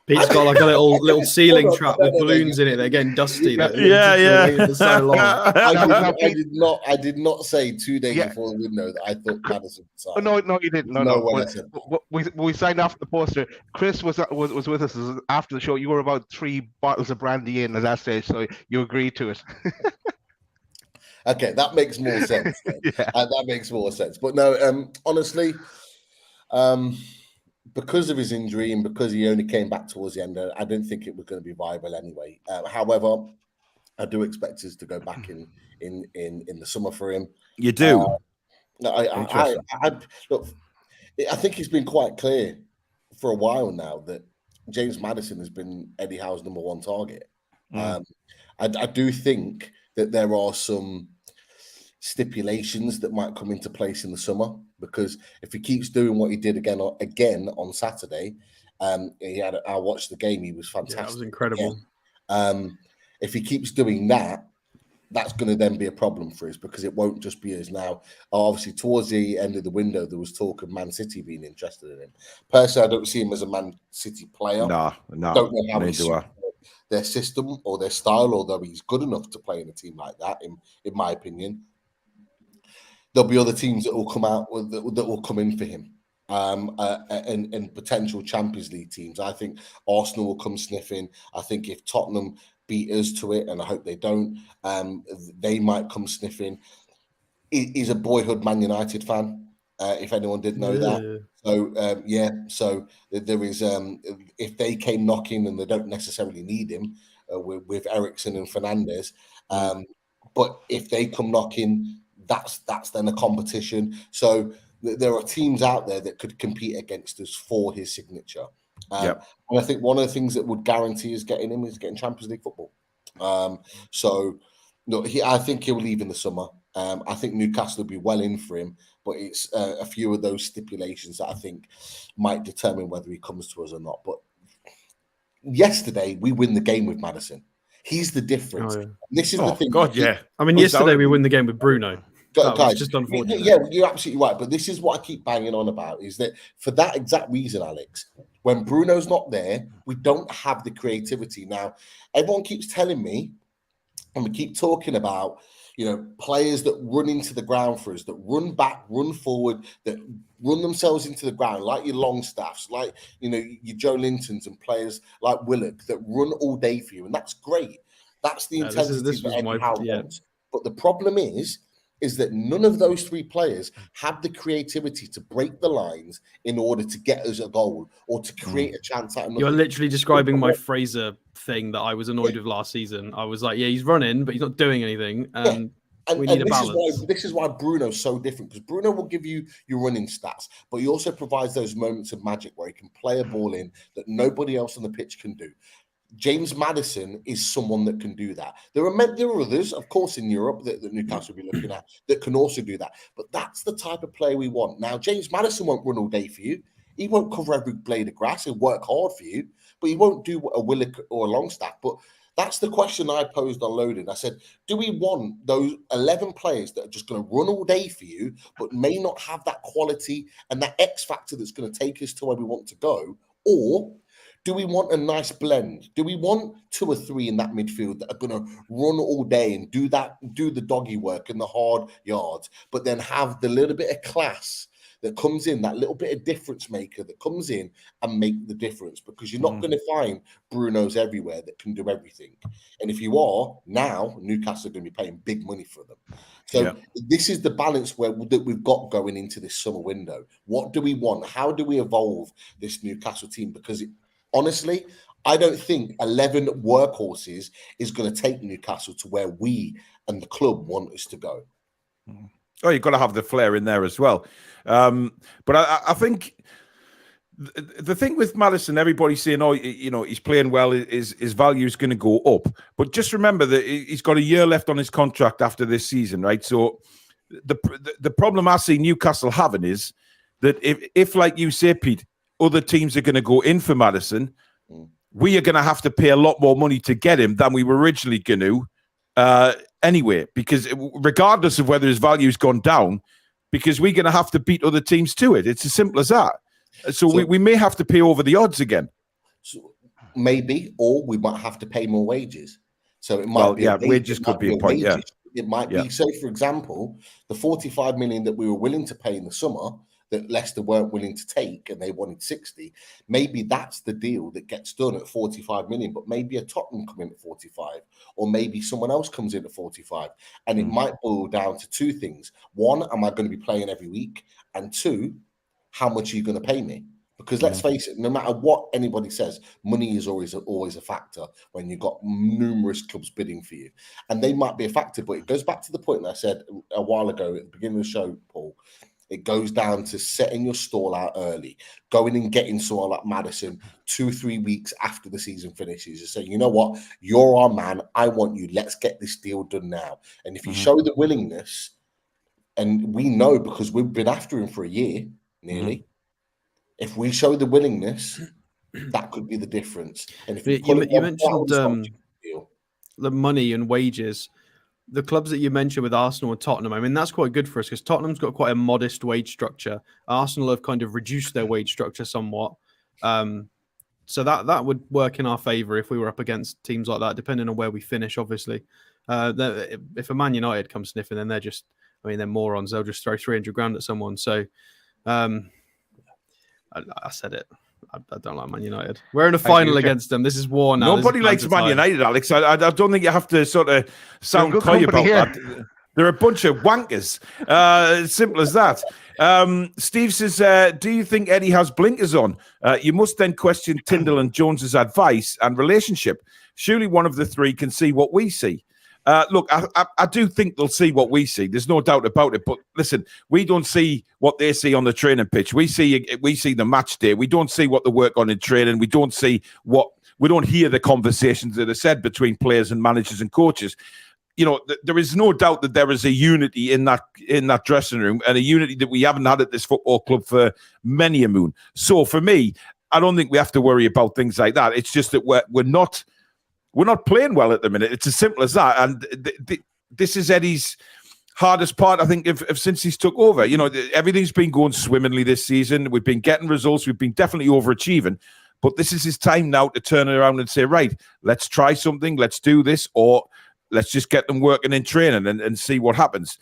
Pete's got like a little ceiling trap with balloons in it. They're getting dusty. Yeah. So long. I did not say 2 days before the window that I thought Maddison would sign. No, you didn't. No. We signed off the poster. Chris was with us after the show. You were about 3 bottles of brandy in at that stage, so you agreed to it. Okay, that makes more sense. That makes more sense. But no, honestly, because of his injury and because he only came back towards the end, I didn't think it was going to be viable anyway. However, I do expect us to go back in the summer for him. You do? I think it's been quite clear for a while now that James Maddison has been Eddie Howe's number one target. I do think that there are some stipulations that might come into place in the summer, because if he keeps doing what he did again on Saturday, I watched the game, he was fantastic. Yeah, that was incredible. If he keeps doing that, that's going to then be a problem for us, because it won't just be us now. Obviously, towards the end of the window, there was talk of Man City being interested in him. Personally, I don't see him as a Man City player. No. Don't know how he's their system or their style, although he's good enough to play in a team like that, in my opinion. There'll be other teams that will come out that will come in for him, and potential Champions League teams. I think Arsenal will come sniffing. I think if Tottenham beat us to it, and I hope they don't, they might come sniffing. He's a boyhood Man United fan, if anyone didn't know that. So so there is. If they came knocking, and they don't necessarily need him with Eriksen and Fernandes, but if they come knocking, that's then a competition. So there are teams out there that could compete against us for his signature. And I think one of the things that would guarantee us getting him is getting Champions League football. I think he'll leave in the summer. I think Newcastle will be well in for him, but it's a few of those stipulations that I think might determine whether he comes to us or not. But yesterday, we win the game with Maddison. He's the difference. Oh, yeah. This is the thing. God, yeah. I mean, yesterday we win the game with Bruno. That was Guys, just unfortunate. Yeah, you're absolutely right. But this is what I keep banging on about, is that for that exact reason, Alex, when Bruno's not there, we don't have the creativity. Now, everyone keeps telling me, and we keep talking about, players that run into the ground for us, that run back, run forward, that run themselves into the ground, like your Longstaffs, like, your Joe Lintons and players like Willock that run all day for you. And that's great. That's the intensity that Eddie Howe wants. But the problem is that none of those three players have the creativity to break the lines in order to get us a goal or to create a chance out of nothing. You're literally describing my Fraser thing that I was annoyed with last season. I was like, yeah, he's running, but he's not doing anything. And we need a balance. This is why Bruno's so different, because Bruno will give you your running stats, but he also provides those moments of magic where he can play a ball in that nobody else on the pitch can do. James Maddison is someone that can do that. There are others, of course, in Europe that Newcastle will be looking at that can also do that. But that's the type of player we want. Now, James Maddison won't run all day for you. He won't cover every blade of grass. He'll work hard for you, but he won't do a Willock or a Longstaff. But that's the question I posed on Loaded. I said, do we want those 11 players that are just going to run all day for you, but may not have that quality and that X factor that's going to take us to where we want to go? Or do we want a nice blend? Do we want 2 or 3 in that midfield that are going to run all day and do the doggy work and the hard yards, but then have the little bit of class that comes in, that little bit of difference maker that comes in and make the difference? Because you're not going to find Brunos everywhere that can do everything. And if you are, now Newcastle are going to be paying big money for them. So this is the balance that we've got going into this summer window. What do we want? How do we evolve this Newcastle team? Because honestly, I don't think 11 workhorses is going to take Newcastle to where we and the club want us to go. Oh, you've got to have the flair in there as well. But I think the thing with Maddison, everybody's saying, oh, he's playing well, his value is going to go up. But just remember that he's got a year left on his contract after this season, right? So the problem I see Newcastle having is that if like you say, Pete, other teams are going to go in for Maddison, we are going to have to pay a lot more money to get him than we were originally going to anyway, because regardless of whether his value's gone down, because we're going to have to beat other teams to it. It's as simple as that. So we may have to pay over the odds again. So maybe, or we might have to pay more wages. So it might wages could be a point, yeah. It might be. So, for example, the 45 million that we were willing to pay in the summer that Leicester weren't willing to take and they wanted 60, maybe that's the deal that gets done at 45 million, but maybe a Tottenham come in at 45, or maybe someone else comes in at 45. And it might boil down to 2 things. 1, am I going to be playing every week? And 2, how much are you going to pay me? Because let's face it, no matter what anybody says, money is always a factor when you've got numerous clubs bidding for you. And they might be a factor, but it goes back to the point that I said a while ago at the beginning of the show, Paul. It goes down to setting your stall out early, going and getting someone like Maddison 2-3 weeks after the season finishes and saying, you know what, you're our man. I want you. Let's get this deal done now. And if you show the willingness, and we know because we've been after him for a year nearly, if we show the willingness, that could be the difference. And if you mentioned the money and wages. The clubs that you mentioned with Arsenal and Tottenham, I mean, that's quite good for us because Tottenham's got quite a modest wage structure. Arsenal have kind of reduced their wage structure somewhat. So that would work in our favour if we were up against teams like that, depending on where we finish, obviously. If a Man United comes sniffing, then they're morons. They'll just throw 300 grand at someone. So I said it. I don't like Man United. We're in a final against them. This is war now. Nobody likes Man United, Alex. I don't think you have to sort of sound coy about that. They're a bunch of wankers. Simple as that. Steve says, do you think Eddie has blinkers on? You must then question Tyndall and Jones's advice and relationship. Surely one of the 3 can see what we see. Look, I do think they'll see what we see. There's no doubt about it. But listen, we don't see what they see on the training pitch. We see the match day. We don't see what they work on in training. We don't hear the conversations that are said between players and managers and coaches. there is no doubt that there is a unity in that dressing room, and a unity that we haven't had at this football club for many a moon. So for me, I don't think we have to worry about things like that. It's just that we're not playing well at the minute. It's as simple as that. And this is Eddie's hardest part, I think, of since he's took over. Everything's been going swimmingly this season. We've been getting results. We've been definitely overachieving. But this is his time now to turn it around and say, right, let's try something. Let's do this, or let's just get them working in training and see what happens.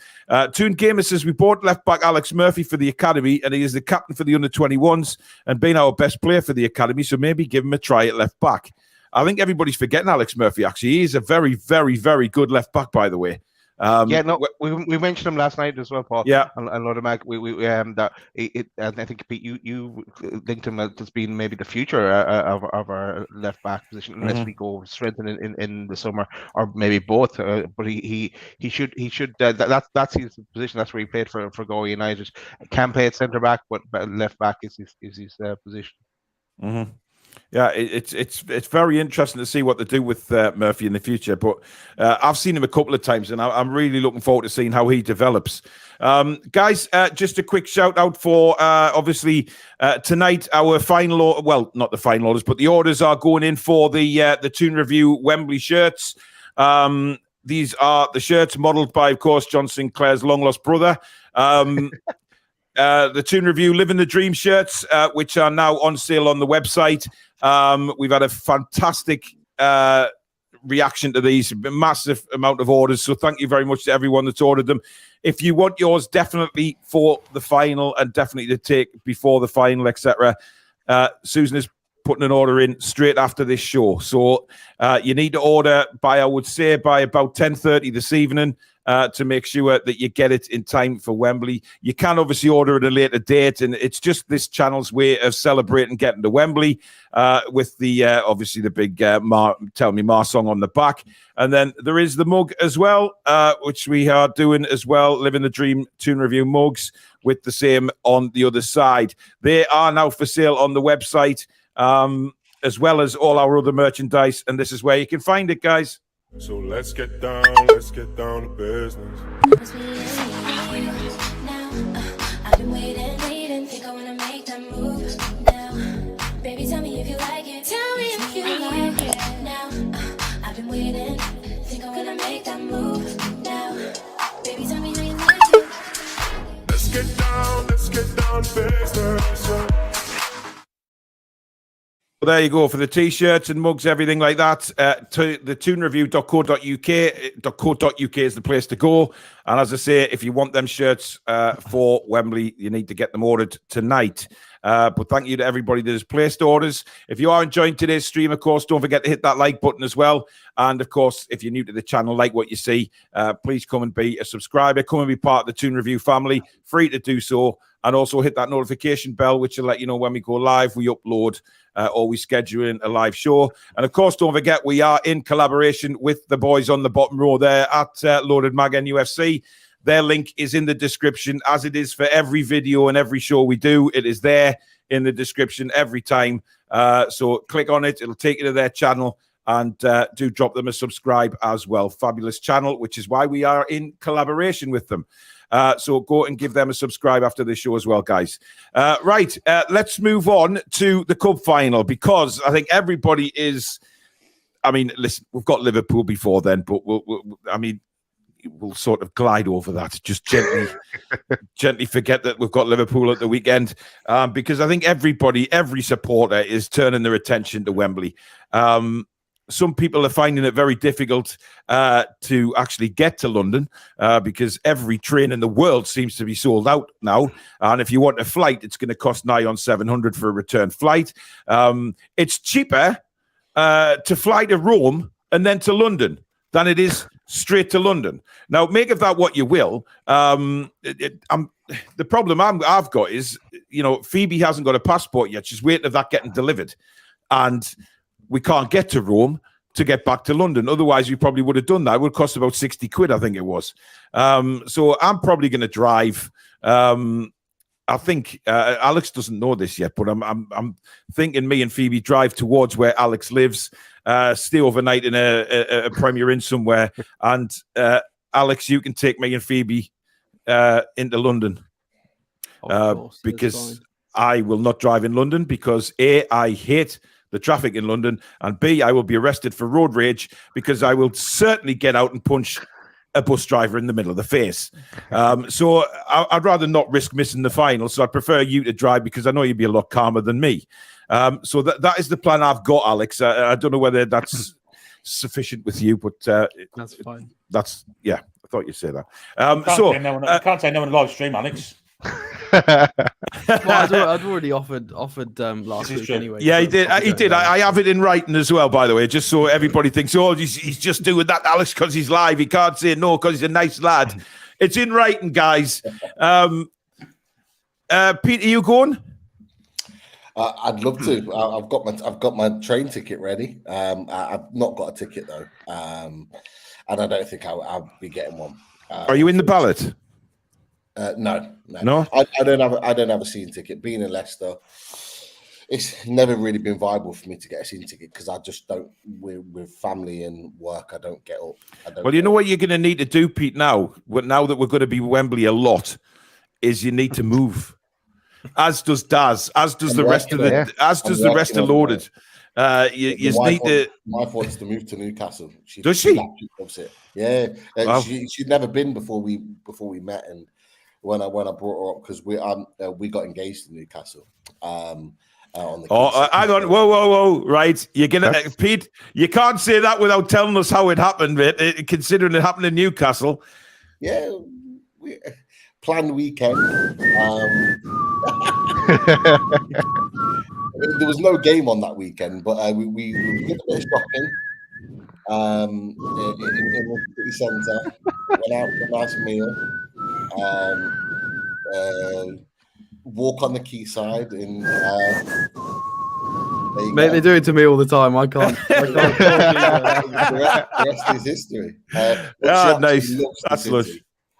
Toon Gamer says, we bought left-back Alex Murphy for the academy, and he is the captain for the under-21s and been our best player for the academy, so maybe give him a try at left-back. I think everybody's forgetting Alex Murphy, actually. He is a very, very, very good left-back, by the way. We mentioned him last night as well, Paul. Yeah, and Lord Mac, and I think Pete, you linked him as being maybe the future of our left back position, unless we go strengthen in the summer, or maybe both. But he should that's his position. That's where he played for Go United. Can play at centre back, but left back is his position. Mm-hmm. Yeah, it's very interesting to see what they do with Murphy in the future. But I've seen him a couple of times, and I'm really looking forward to seeing how he develops. Guys, just a quick shout out for obviously tonight our final, well, not the final orders, but the orders are going in for the Toon Review Wembley shirts. These are the shirts modelled by, of course, John Sinclair's long lost brother. The Toon Review Living the Dream shirts, which are now on sale on the website. We've had a fantastic reaction to these, a massive amount of orders. So thank you very much to everyone that's ordered them. If you want yours, definitely for the final and definitely to take before the final, etc. Susan is putting an order in straight after this show. So you need to order by about 10:30 this evening. To make sure that you get it in time for Wembley. You can obviously order at a later date, and it's just this channel's way of celebrating getting to Wembley with the obviously the big Tell Me Ma song on the back. And then there is the mug as well, which we are doing as well, Living the Dream Toon Review mugs with the same on the other side. They are now for sale on the website, as well as all our other merchandise, and this is where you can find it, guys. So let's get down to business. I've been waiting, think I wanna make that move now. Baby, tell me if you like it. Tell me if you like it now. I've been waiting, think I wanna make that move now. Baby, tell me how you like it. Let's get down to business. Well, there you go for the t-shirts and mugs, everything like that. To the toonreview.co.uk is the place to go. And as I say, if you want them shirts for Wembley, you need to get them ordered tonight. But thank you to everybody that has placed orders. If you are enjoying today's stream, of course, don't forget to hit that like button as well. And of course, if you're new to the channel, like what you see, please come and be a subscriber. Come and be part of the Toon Review family. Free to do so. And also hit that notification bell, which will let you know when we go live, we upload, or we schedule in a live show. And of course, don't forget, we are in collaboration with the boys on the bottom row there at Loaded Mag NUFC. Their link is in the description, as it is for every video and every show we do. It is there in the description every time. So click on it. It'll take you to their channel. And do drop them a subscribe as well. Fabulous channel, which is why we are in collaboration with them. So go and give them a subscribe after this show as well, guys. Right, let's move on to the cup final, because I think everybody is... I mean, listen, we've got Liverpool before then, but we'll sort of glide over that. Just gently forget that we've got Liverpool at the weekend, because I think every supporter is turning their attention to Wembley. Some people are finding it very difficult to actually get to London because every train in the world seems to be sold out now. And if you want a flight, it's going to cost nigh on 700 for a return flight. It's cheaper to fly to Rome and then to London than it is straight to London. Now, make of that what you will. The problem I've got is, Phoebe hasn't got a passport yet. She's waiting for that getting delivered. And we can't get to Rome to get back to London. Otherwise, we probably would have done that. It would cost about 60 quid, I think it was. So I'm probably going to drive. And think Alex doesn't know this yet, but I'm thinking me and Phoebe drive towards where Alex lives, stay overnight in a Premier Inn somewhere, and Alex, you can take me and Phoebe into London, because I will not drive in London because A, I hate the traffic in London, and B, I will be arrested for road rage because I will certainly get out and punch a bus driver in the middle of the face. So I'd rather not risk missing the final. So I prefer you to drive because I know you'd be a lot calmer than me. So that is the plan I've got, Alex. I don't know whether that's sufficient with you, but that's fine. I thought you'd say that. You can't say no on a live stream, Alex. Well, I'd already offered last week anyway. Yeah, he did. He did. I have it in writing as well, by the way, just so everybody thinks, oh, he's just doing that, Alex, because he's live. He can't say no because he's a nice lad. It's in writing, guys. Pete, are you going? I'd love to. I've got my train ticket ready. I've not got a ticket though, and I don't think I'll be getting one. Are you in the ballot? No. I don't have a season ticket. Being in Leicester, it's never really been viable for me to get a season ticket because I just don't. With family and work, I don't get up. Well, you know what you're going to need to do, Pete. Now that we're going to be Wembley a lot, is you need to move. As does Daz. As does the rest of the rest of Loaded. You need to. My wife wants to move to Newcastle. Does she? Loves it. Yeah, wow. She'd never been before we met, and when I brought her up because we got engaged in Newcastle. On the hang on, whoa! Right, you're gonna Pete. You can't say that without telling us how it happened, mate. Considering it happened in Newcastle. Yeah, planned weekend. There was no game on that weekend, but we did a bit of shopping in the city centre. Went out for a nice meal. Walk on the quayside and mate, they do it to me all the time. I can't. The rest is history. Nice. That's lush.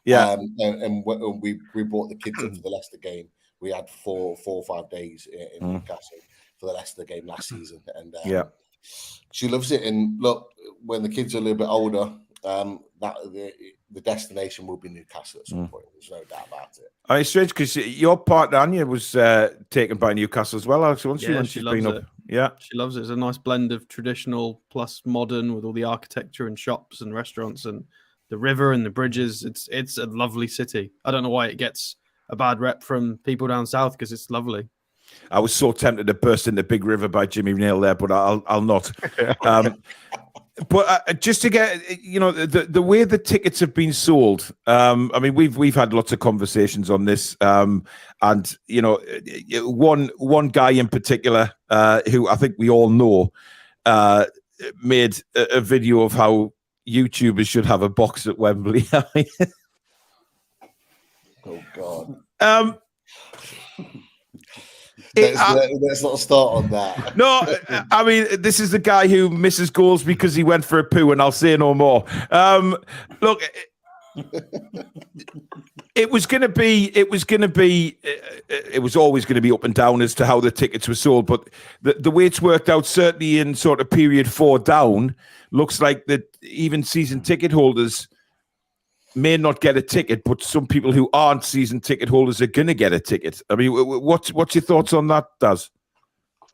Yeah, and we brought the kids up for the Leicester game. We had 4 or 5 days in Newcastle for the Leicester game last season, and she loves it. And look, when the kids are a little bit older, the destination will be Newcastle at some point. There's no doubt about it. It's strange because your partner Anya was taken by Newcastle as well. Actually, she loves it. Yeah, she loves it. It's a nice blend of traditional plus modern with all the architecture and shops and restaurants and the river and the bridges. It's a lovely city. I don't know why it gets a bad rep from people down south because it's lovely. I was so tempted to burst into Big River by Jimmy Nail there, but I'll not. But just to get, the way the tickets have been sold. I mean, we've had lots of conversations on this, and one guy in particular who I think we all know made a video of how YouTubers should have a box at Wembley. Oh God. Let's not start on that. No, I mean, this is the guy who misses goals because he went for a poo, and I'll say no more. Look, it was always going to be up and down as to how the tickets were sold, but the way it's worked out, certainly in sort of period 4 down, looks like that even season ticket holders may not get a ticket, but some people who aren't season ticket holders are going to get a ticket. I mean, what's your thoughts on that, Daz?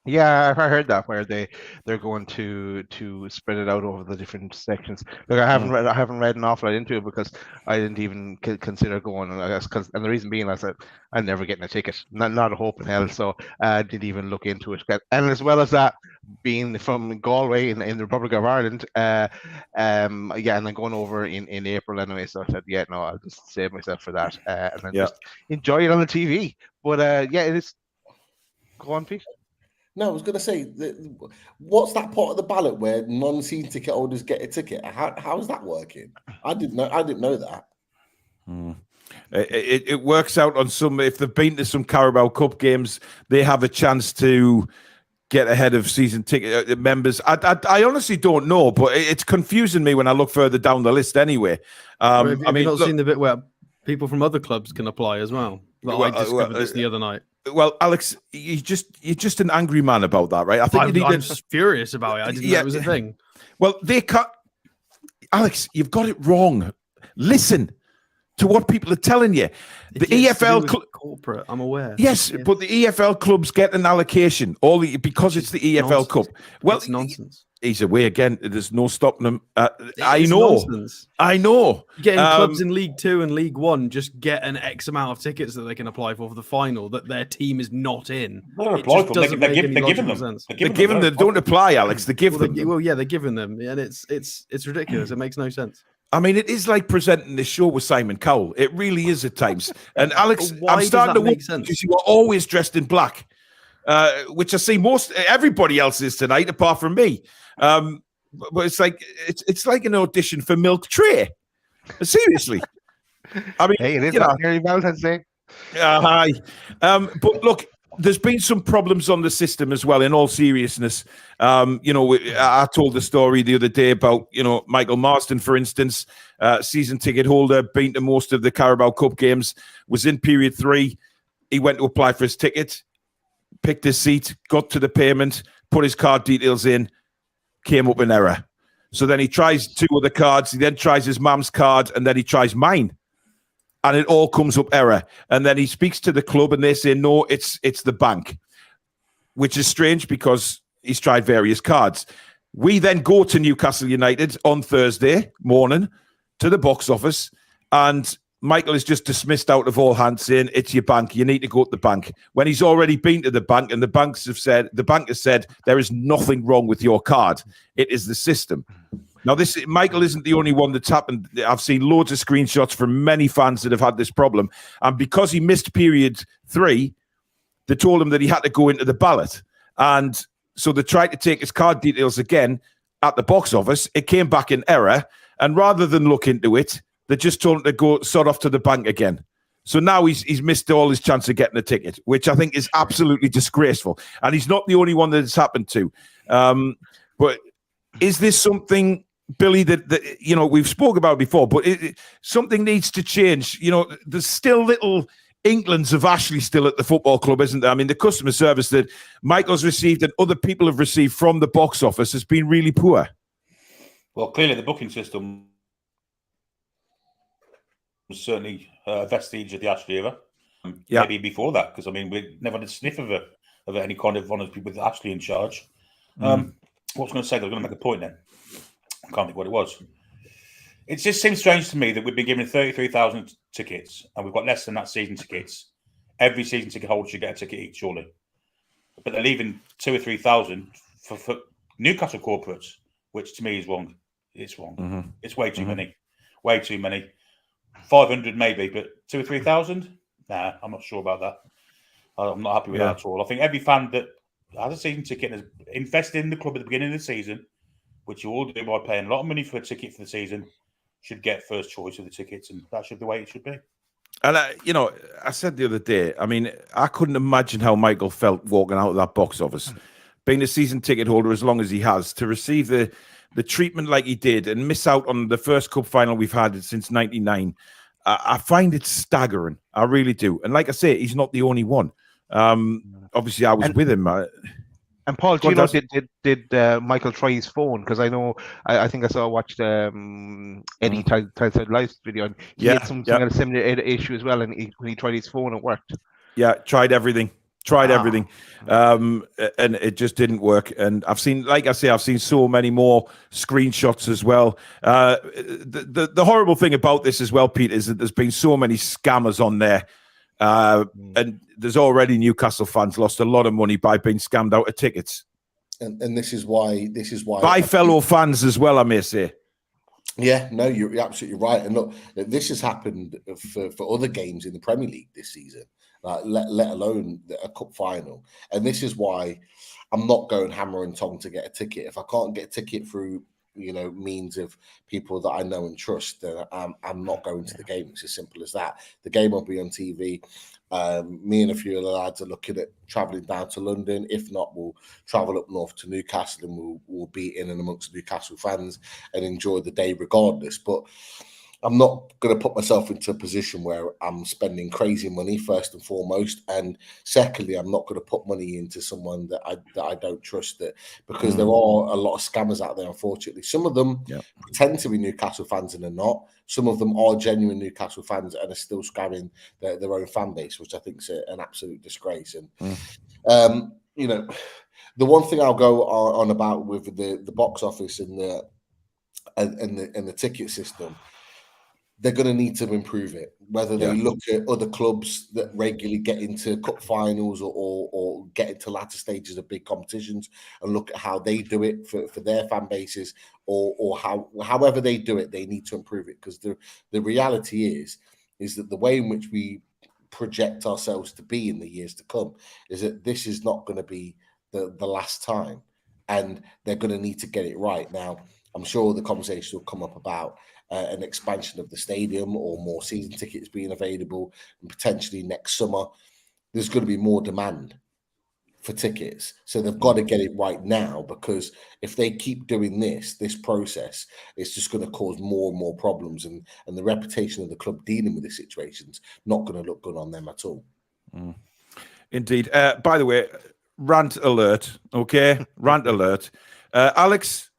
Yeah, I heard that where they're going to spread it out over the different sections. Look, I haven't read an awful lot into it because I didn't even consider going. I guess and the reason being, I said I'm never getting a ticket, not a hope in hell. So I didn't even look into it. And as well as that, being from Galway in the Republic of Ireland, and then going over in April anyway. So I said, yeah, no, I'll just save myself for that, and then just enjoy it on the TV. But it is. Go on, Pete. No, I was going to say, what's that part of the ballot where non-season ticket holders get a ticket? How is that working? I didn't know that. It works out on some. If they've been to some Carabao Cup games, they have a chance to get ahead of season ticket members. I honestly don't know, but it's confusing me when I look further down the list. Anyway, have you not seen the bit where people from other clubs can apply as well? I discovered this the other night. Well, Alex, you're just an angry man about that, right? I think I'm furious about it. I didn't know it was a thing. Well, Alex, you've got it wrong. Listen to what people are telling you. The EFL corporate, I'm aware. Yes, but the EFL clubs get an allocation because it's the EFL nonsense. Cup. Well, it's nonsense. He's away again. There's no stopping him. I It's know. nonsense. I know. Getting clubs in League 2 and League 1 just get an X amount of tickets that they can apply for the final that their team is not in. They're giving them. They don't apply, Alex. They give them. Well, yeah, they're giving them, and it's ridiculous. It makes no sense. I mean, it is like presenting this show with Simon Cowell. It really is at times. And Alex, I'm starting to make sense because you are always dressed in black, which I see everybody else is tonight, apart from me. But it's like an audition for Milk Tray. Seriously. I mean, hey, it is not Harry Valentine's Day. Hi. But look, there's been some problems on the system as well, in all seriousness. I told the story the other day about, Michael Marston, for instance, season ticket holder, been to most of the Carabao Cup games, was in period 3. He went to apply for his ticket, picked his seat, got to the payment, put his card details in, came up in error. So then he tries 2 other cards. He then tries his mum's card, and then he tries mine. And it all comes up error. And then he speaks to the club and they say, no, it's the bank, which is strange because he's tried various cards. We then go to Newcastle United on Thursday morning to the box office, and Michael is just dismissed out of all hands, saying it's your bank. You need to go to the bank. When he's already been to the bank, and the bank has said there is nothing wrong with your card. It is the system. Now, Michael isn't the only one that's happened. I've seen loads of screenshots from many fans that have had this problem. And because he missed period 3, they told him that he had to go into the ballot. And so they tried to take his card details again at the box office. It came back in error. And rather than look into it, they just told him to go sort off to the bank again. So now he's missed all his chance of getting a ticket, which I think is absolutely disgraceful. And he's not the only one that it's happened to. But is this something, Billy, that we've spoke about before, but something needs to change? There's still little inklings of Ashley still at the football club, isn't there? I mean, the customer service that Michael's received and other people have received from the box office has been really poor. Well, clearly the booking system was certainly a vestige of the Ashley era. Maybe before that, because we never had a sniff of any kind of honours with Ashley in charge. What I was going to say, I was going to make a point then. I can't think what it was. It just seems strange to me that we've been given 33,000 tickets and we've got less than that season tickets. Every season ticket holder should get a ticket each, surely. But they're leaving 2,000 or 3,000 for Newcastle corporates, which to me is wrong. It's wrong. Mm-hmm. It's way too many. Way too many. 500 maybe, but 2,000 or 3,000? Nah, I'm not sure about that. I'm not happy with that at all. I think every fan that has a season ticket and has invested in the club at the beginning of the season, which you all do by paying a lot of money for a ticket for the season, should get first choice of the tickets, and that should be the way it should be. And, I said the other day, I couldn't imagine how Michael felt walking out of that box office, being a season ticket holder as long as he has, to receive the treatment like he did and miss out on the first cup final we've had since 99. I find it staggering. I really do. And like I say, he's not the only one. Obviously, I was with him. And Paul, did Michael try his phone? Because I know, I think I watched Eddie Tyle's live video, and he had something a similar issue as well. And when he tried his phone, it worked. Yeah, tried everything. Everything, and it just didn't work. And I've seen so many more screenshots as well. The horrible thing about this as well, Pete, is that there's been so many scammers on there, and there's already Newcastle fans lost a lot of money by being scammed out of tickets. And this is why by fellow fans as well, I may say. Yeah, no, you're absolutely right. And look, this has happened for other games in the Premier League this season. Let alone a cup final. And this is why I'm not going hammer and tong to get a ticket. If I can't get a ticket through, means of people that I know and trust, then I'm not going to the game. It's as simple as that. The game will be on TV. Me and a few of the lads are looking at travelling down to London. If not, we'll travel up north to Newcastle and we'll be in and amongst Newcastle fans and enjoy the day regardless. But I'm not going to put myself into a position where I'm spending crazy money first and foremost, and secondly, I'm not going to put money into someone that I don't trust. That because there are a lot of scammers out there. Unfortunately, some of them pretend to be Newcastle fans and are not. Some of them are genuine Newcastle fans and are still scamming their own fan base, which I think is an absolute disgrace. And you know, the one thing I'll go on about with the box office and the ticket system. They're going to need to improve it. Whether they look at other clubs that regularly get into cup finals or get into latter stages of big competitions and look at how they do it for their fan bases, or however they do it, they need to improve it. Because the reality is that the way in which we project ourselves to be in the years to come is that this is not going to be the last time, and they're going to need to get it right. Now, I'm sure the conversation will come up about an expansion of the stadium or more season tickets being available, and potentially next summer there's going to be more demand for tickets. So they've got to get it right now, because if they keep doing this process, it's just going to cause more and more problems, and the reputation of the club dealing with this situation's not going to look good on them at all. Indeed. By the way, rant alert, okay? Rant alert. Alex,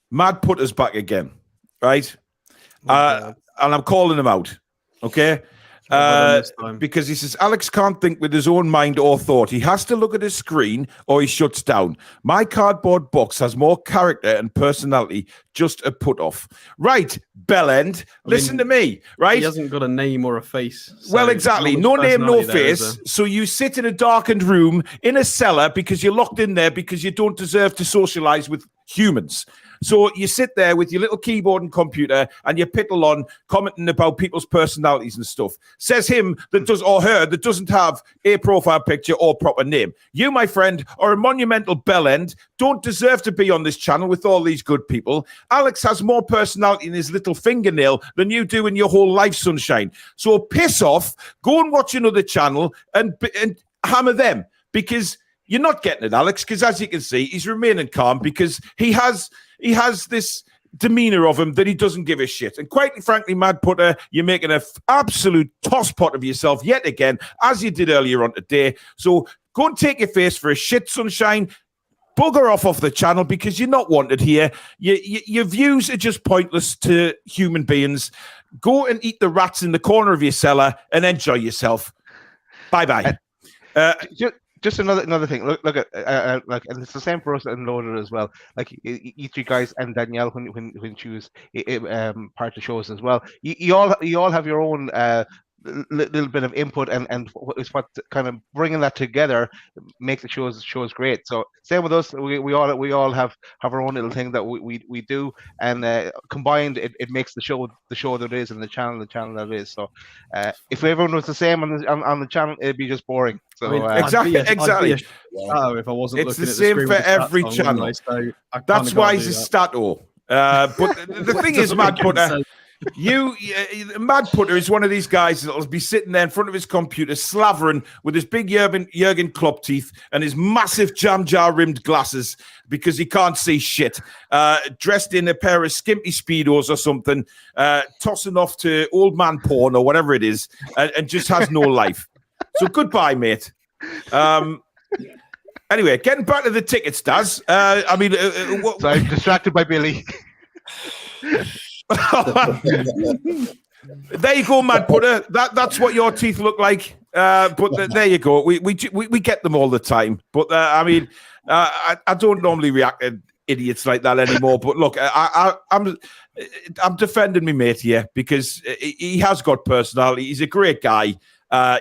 Mad Putter's back again. Right, and I'm calling him out, okay? Because he says Alex can't think with his own mind or thought. He has to look at his screen or he shuts down. My cardboard box has more character and personality, just a put off. Right, Bellend, listen to me, right? He hasn't got a name or a face. So well, exactly. No name, no face. So you sit in a darkened room in a cellar because you're locked in there because you don't deserve to socialize with humans. So you sit there with your little keyboard and computer and you piddle on commenting about people's personalities and stuff. Says him that does, or her that doesn't have a profile picture or proper name. You, my friend, are a monumental bellend. Don't deserve to be on this channel with all these good people. Alex has more personality in his little fingernail than you do in your whole life, sunshine. So piss off, go and watch another channel and hammer them, because you're not getting it, Alex, because as you can see, he's remaining calm because he has this demeanor of him that he doesn't give a shit. And quite frankly, Mad Putter, you're making an absolute tosspot of yourself yet again, as you did earlier on today. So go and take your face for a shit, sunshine. Bugger off the channel because you're not wanted here. Your views are just pointless to human beings. Go and eat the rats in the corner of your cellar and enjoy yourself. Bye-bye. Just another thing. Look at and it's the same for us and Loaded as well. Like you three guys and Danielle when she was part of the shows as well. You all have your own little bit of input, and it's what kind of bringing that together makes the shows great. So same with us. We all have our own little thing that we do, and combined it makes the show that it is, and the channel that it is. So if everyone was the same on the channel, it'd be just boring. So exactly. If I wasn't, it's the same for every channel. So that's why he's a stato. But the thing is, Mad Putter. Mad Putter is one of these guys that'll be sitting there in front of his computer, slavering with his big Jurgen Klopp teeth and his massive jam jar rimmed glasses because he can't see shit. Dressed in a pair of skimpy speedos or something, tossing off to old man porn or whatever it is, and just has no life. So goodbye, mate. Anyway, getting back to the tickets, Daz. So I'm distracted by Billy. There you go, Mad Putter. That's what your teeth look like. But there you go. We get them all the time. But I don't normally react to idiots like that anymore. But look, I'm defending me mate here because he has got personality. He's a great guy.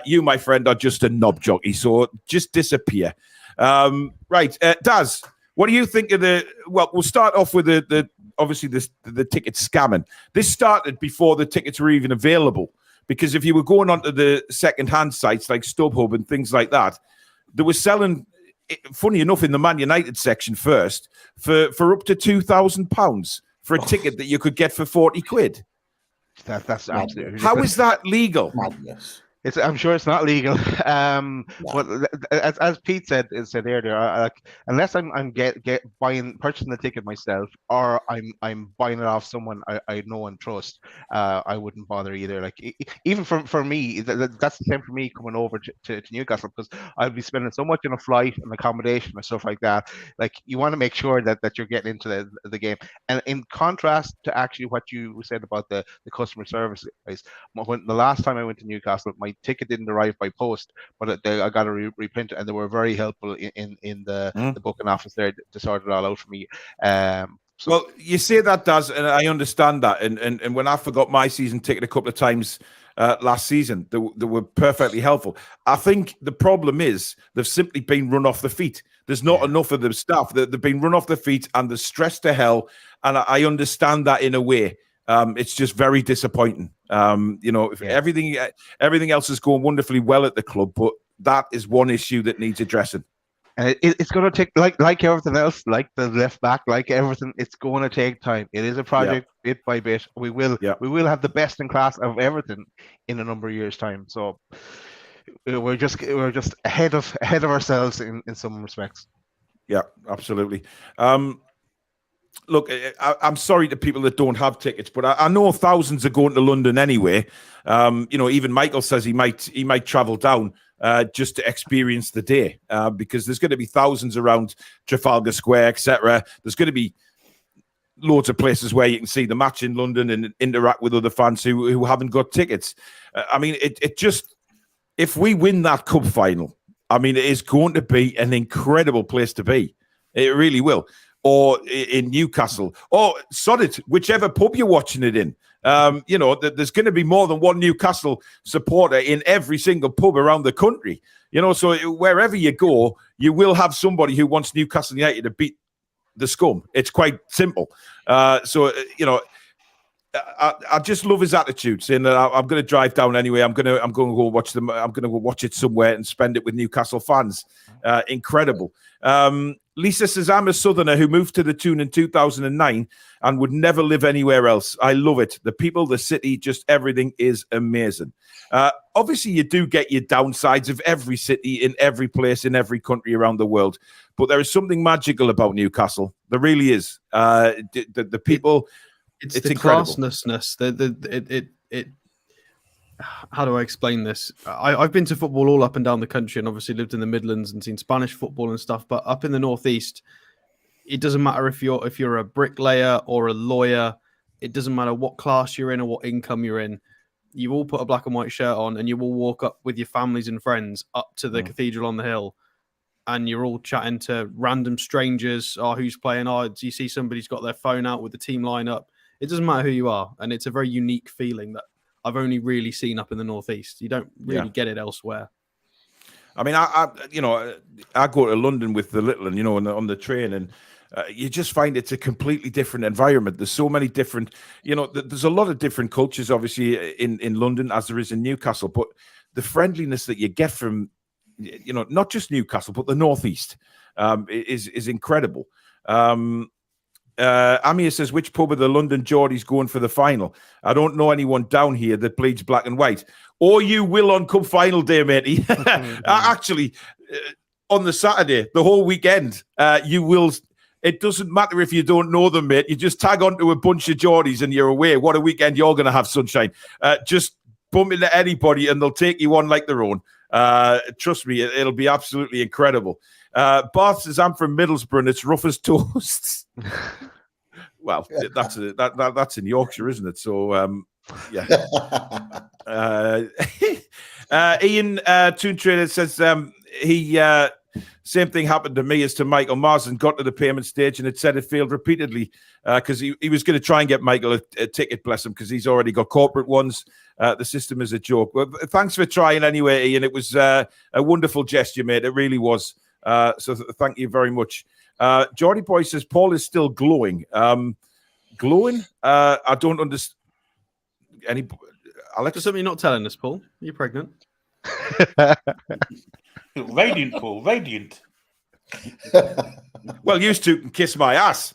You, my friend, are just a knob jockey. So just disappear. Right, Daz, what do you think of the? Well, we'll start off with the obviously the ticket scamming. This started before the tickets were even available, because if you were going onto the second-hand sites like StubHub and things like that, they were selling, funny enough, in the Man United section first for up to £2,000 for a ticket that you could get for 40 quid. That's absolutely ridiculous. How is that legal? Madness. I'm sure it's not legal. But as Pete said earlier, unless I'm purchasing the ticket myself, or I'm buying it off someone I know and trust, I wouldn't bother either. Like even for me, that's the same for me coming over to Newcastle, because I'll be spending so much on a flight and accommodation and stuff like that. Like you want to make sure that you're getting into the game. And in contrast to actually what you said about the customer service, guys, when the last time I went to Newcastle, my ticket didn't arrive by post, but I got a reprint, and they were very helpful in the booking office there to sort it all out for me. Well, you say that, Daz, and I understand that. And when I forgot my season ticket a couple of times last season, they were perfectly helpful. I think the problem is they've simply been run off the feet. There's not enough of the staff. They've been run off the feet, and they're stressed to hell. And I understand that in a way. It's just very disappointing. If everything else is going wonderfully well at the club, but that is one issue that needs addressing. And it's going to take, like everything else, like the left back, like everything, it's going to take time. It is a project, bit by bit. We will have the best in class of everything in a number of years' time. So we're just ahead of ourselves in some respects. Yeah, absolutely. Look, I'm sorry to people that don't have tickets, but I know thousands are going to London anyway. Even Michael says he might travel down just to experience the day because there's going to be thousands around Trafalgar Square, etc. There's going to be loads of places where you can see the match in London and interact with other fans who haven't got tickets. It just, if we win that cup final, it is going to be an incredible place to be. It really will. Or in Newcastle, or sod it, whichever pub you're watching it in. There's going to be more than one Newcastle supporter in every single pub around the country. So wherever you go, you will have somebody who wants Newcastle United to beat the scum. It's quite simple. I just love his attitude, saying that I'm going to drive down anyway. I'm going to go watch them. I'm going to go watch it somewhere and spend it with Newcastle fans. Incredible. Lisa says, I'm a Southerner who moved to the Toon in 2009 and would never live anywhere else. I love it. The people, the city, just everything is amazing. Obviously, you do get your downsides of every city in every place in every country around the world. But there is something magical about Newcastle. There really is. The people... It's the incredible. Classness. How do I explain this? I've been to football all up and down the country, and obviously lived in the Midlands and seen Spanish football and stuff. But up in the Northeast, it doesn't matter if you're a bricklayer or a lawyer. It doesn't matter what class you're in or what income you're in. You all put a black and white shirt on, and you will walk up with your families and friends up to the cathedral on the hill, and you're all chatting to random strangers. Oh, who's playing? Oh, do you see somebody's got their phone out with the team lineup? It doesn't matter who you are, and it's a very unique feeling that I've only really seen up in the Northeast. You don't really get it elsewhere. I go to London with the little one, on the train, and you just find it's a completely different environment. There's so many different, there's a lot of different cultures, obviously, in London as there is in Newcastle. But the friendliness that you get from, not just Newcastle, but the Northeast is incredible. Amir says, which pub are the London Geordies going for the final? I don't know anyone down here that bleeds black and white. Or you will on Cup final day, matey. Actually, on the Saturday, the whole weekend, you will. It doesn't matter if you don't know them, mate. You just tag onto a bunch of Geordies and you're away. What a weekend you're going to have, sunshine. Just bump into anybody and they'll take you on like their own. Trust me, it'll be absolutely incredible. Bath says, I'm from Middlesbrough and it's rough as toast. Well, that's in Yorkshire, isn't it? So, yeah. Ian Toon Trader says same thing happened to me as to Michael Marsden. Got to the payment stage and it said it failed repeatedly because he was going to try and get Michael a ticket, bless him, because he's already got corporate ones. The system is a joke. Well, thanks for trying anyway, Ian. It was a wonderful gesture, mate. It really was. So thank you very much. Geordie Boy says Paul is still glowing. Glowing? I don't understand. Alex, something you're not telling us, Paul. You're pregnant. Radiant, Paul. Radiant. Well, used to can kiss my ass.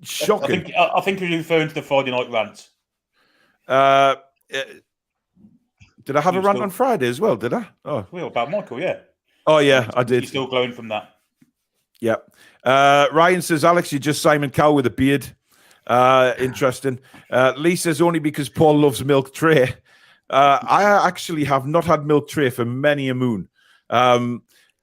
Shocking. I think you're referring to the Friday night rant. Did I have You a rant still- on Friday as well? Did I? Oh, Well, about Michael, yeah. oh yeah, I did. You're still glowing from that. Yeah. Ryan says, Alex, you're just Simon Cowell with a beard. Interesting. Lee says, only because Paul loves milk tray. I actually have not had milk tray for many a moon. Do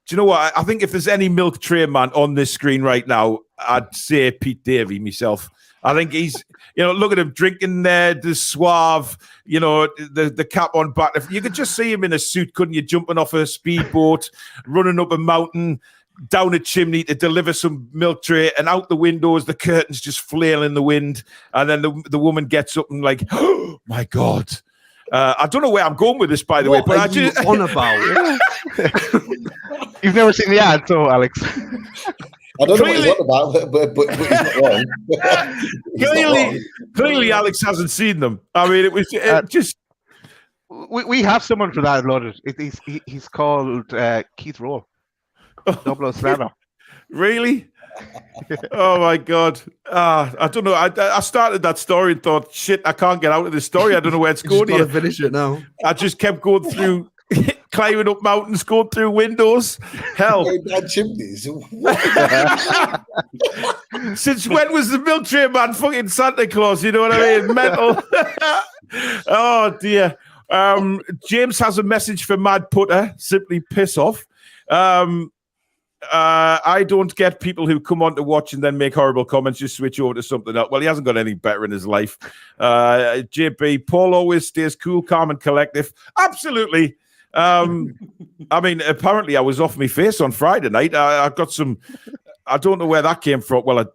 you know what? I think if there's any milk tray man on this screen right now, I'd say Pete Davey myself. I think he's, look at him drinking there, the suave, the cap on back. If you could just see him in a suit, couldn't you? Jumping off a speedboat, running up a mountain, down a chimney to deliver some milk tray, and out the windows, the curtains just flail in the wind. And then the woman gets up and like, oh my God. I don't know where I'm going with this, by the way, but I just on about. You've never seen the ad, so Alex. I don't know what he's on about, but he's not wrong. Clearly, Alex hasn't seen them. I mean, it was just. We have someone for that loaded. He's called Keith Roll. Double Slano. Really? Oh my God. I don't know. I started that story and thought, shit, I can't get out of this story. I don't know where it's going to finish it now. I just kept going through, climbing up mountains, going through windows. Hell. Bad chimneys. Since when was the milk tray man fucking Santa Claus? You know what I mean? Mental. Oh dear. James has a message for Mad Putter. Simply piss off. I don't get people who come on to watch and then make horrible comments, just switch over to something else. Well, he hasn't got any better in his life. JP, Paul always stays cool, calm, and collective. Absolutely. I mean, apparently I was off my face on Friday night. I got some, I don't know where that came from. Well,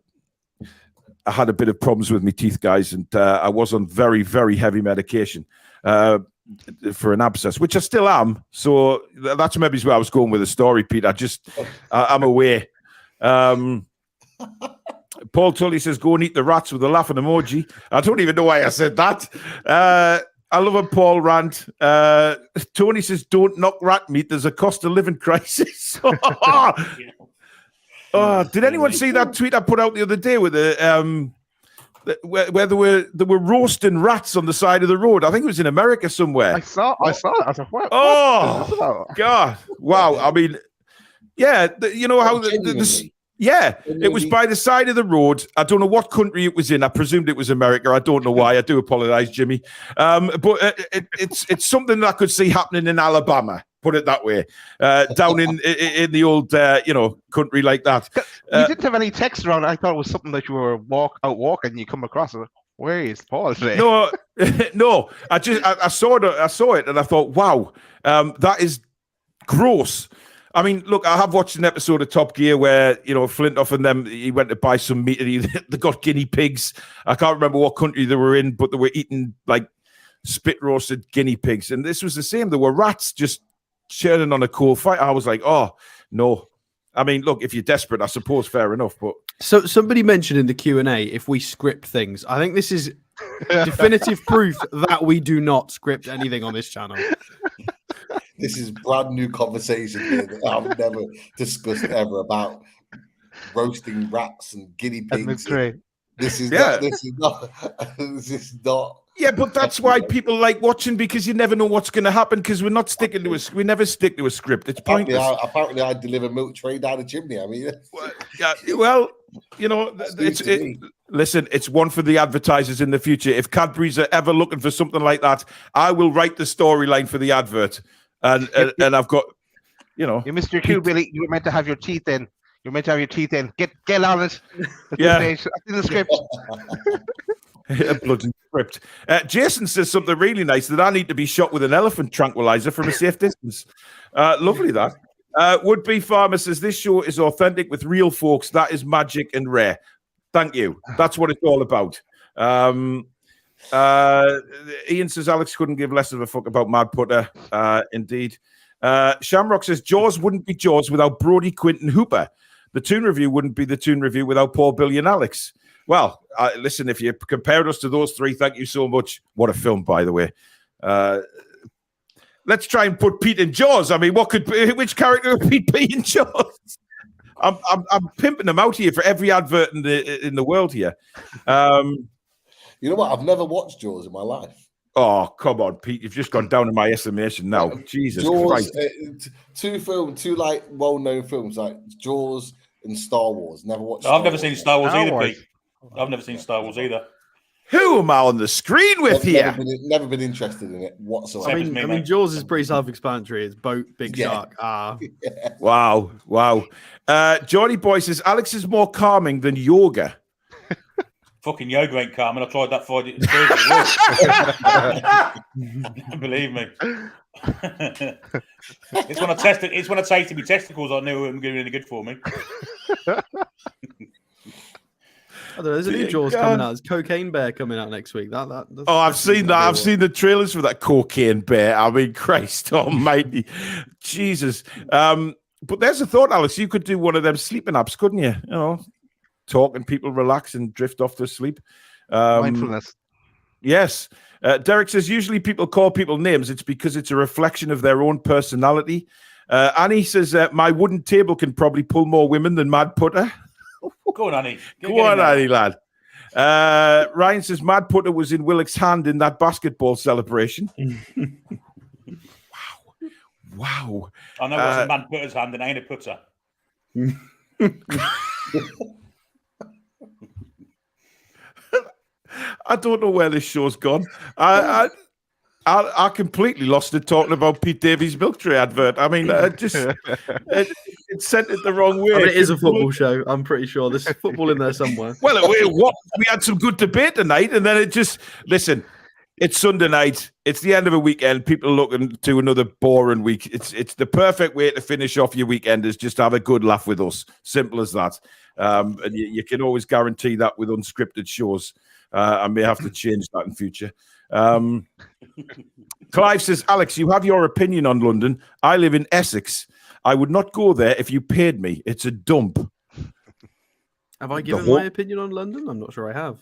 I had a bit of problems with my teeth, guys, and I was on very, very heavy medication for an abscess, which I still am. So that's maybe where I was going with the story, Pete. I'm aware. Paul Tully says, go and eat the rats with a laughing emoji. I don't even know why I said that. I love a Paul rant. Tony says, don't knock rat meat. There's a cost of living crisis. Did anyone see that tweet I put out the other day with the where they were roasting rats on the side of the road? I think it was in America somewhere. I saw it. I was like, what? Oh God! Wow. I mean, yeah. You know how it was by the side of the road. I don't know what country it was in. I presumed it was America. I don't know why. I do apologize, Jimmy. But it's something that I could see happening in Alabama. Put it that way, down in the old country like that. You didn't have any text around. I thought it was something that you were out walking and you come across it. Where is Paul today? No, no. I saw it and I thought, wow, that is gross. I mean, look, I have watched an episode of Top Gear where, Flintoff and them, he went to buy some meat and they got guinea pigs. I can't remember what country they were in, but they were eating like spit roasted guinea pigs. And this was the same. There were rats just churning on a coal fire. I was like, oh, no. I mean, look, if you're desperate, I suppose fair enough. But so somebody mentioned in the Q&A if we script things. I think this is definitive proof that we do not script anything on this channel. This is brand new conversation here that I've never discussed ever about roasting rats and guinea pigs. This is not. Yeah, but that's why people like watching, because you never know what's going to happen, because we're not sticking to we never stick to a script. It's pointless. Apparently, I deliver milk tray down a chimney. I mean, listen, it's one for the advertisers in the future. If Cadbury's are ever looking for something like that, I will write the storyline for the advert. And I've got, You missed your cue, Billy. You were meant to have your teeth in. You're meant to have your teeth in. Get on it. Yeah. In the script. A bloody script. Jason says something really nice, that I need to be shot with an elephant tranquilizer from a safe distance. Lovely that. Would-be Farmer says, this show is authentic with real folks. That is magic and rare. Thank you. That's what it's all about. Ian says, Alex couldn't give less of a fuck about Mad Putter. Indeed. Shamrock says, Jaws wouldn't be Jaws without Brodie, Quinton, Hooper. The Toon Review wouldn't be the Toon Review without Paul, Billy and Alex. Well, listen, if you compared us to those three, thank you so much. What a film, by the way. Let's try and put Pete in Jaws. I mean, which character would Pete be in Jaws? I'm pimping them out here for every advert in the world here. You know what? I've never watched Jaws in my life. Oh, come on, Pete. You've just gone down in my estimation now. Jesus Jaws, Christ. two like well-known films like Jaws and Star Wars. Never watched. I've never seen Star Wars Star either, Wars. Pete. I've never seen Star Wars either. Who am I on the screen with here? Never been interested in it whatsoever. Same as me, I mean, mate. Jaws is pretty self-explanatory. It's boat, big Yeah. shark. Wow. Johnny Boy says Alex is more calming than yoga. Fucking yoga ain't calm, and I tried that Friday. Believe me. It's when I tested. It's when I tasted my testicles. I knew it was really good for me. I don't know. There's a new Jaws coming out. There's Cocaine Bear coming out next week. That's I've seen that. I've seen the trailers for that Cocaine Bear. I mean, Christ almighty. Jesus. But there's a thought, Alex. You could do one of them sleeping apps, couldn't you? You know, talk and people relax and drift off to sleep. Mindfulness. Yes. Derek says, usually people call people names. It's because it's a reflection of their own personality. Annie says, my wooden table can probably pull more women than Mad Putter. Go on, Annie. Go on, Annie, lad. Ryan says, Mad Putter was in Willock's hand in that basketball celebration. Wow. I know what's in Mad Putter's hand and ain't a putter. I don't know where this show's gone. I completely lost it talking about Pete Davies' milk tray advert. I mean, it sent it the wrong way. I mean, it is a football show. I'm pretty sure there's football in there somewhere. Well, we had some good debate tonight, and then it just listen. It's Sunday night. It's the end of a weekend. People are looking to another boring week. It's the perfect way to finish off your weekend is just have a good laugh with us. Simple as that. And you can always guarantee that with unscripted shows. I may have to change that in future. Clive says, Alex, you have your opinion on London. I live in Essex. I would not go there if you paid me. It's a dump. Have I given my opinion on London? I'm not sure I have.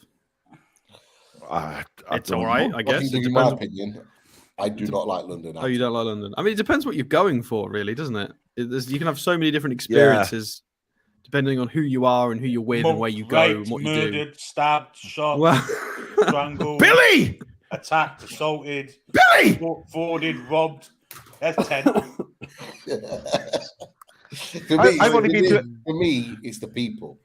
It's all right, I guess. I can give you my opinion. I do not like London. Oh, you don't like London? I mean, it depends what you're going for, really, doesn't it? You can have so many different experiences depending on who you are and who you're with and where you go and what you do. Murdered, stabbed, shot, strangled, Billy! Attacked, assaulted, Billy! Forwarded, robbed. That's 10. For me, it's the people.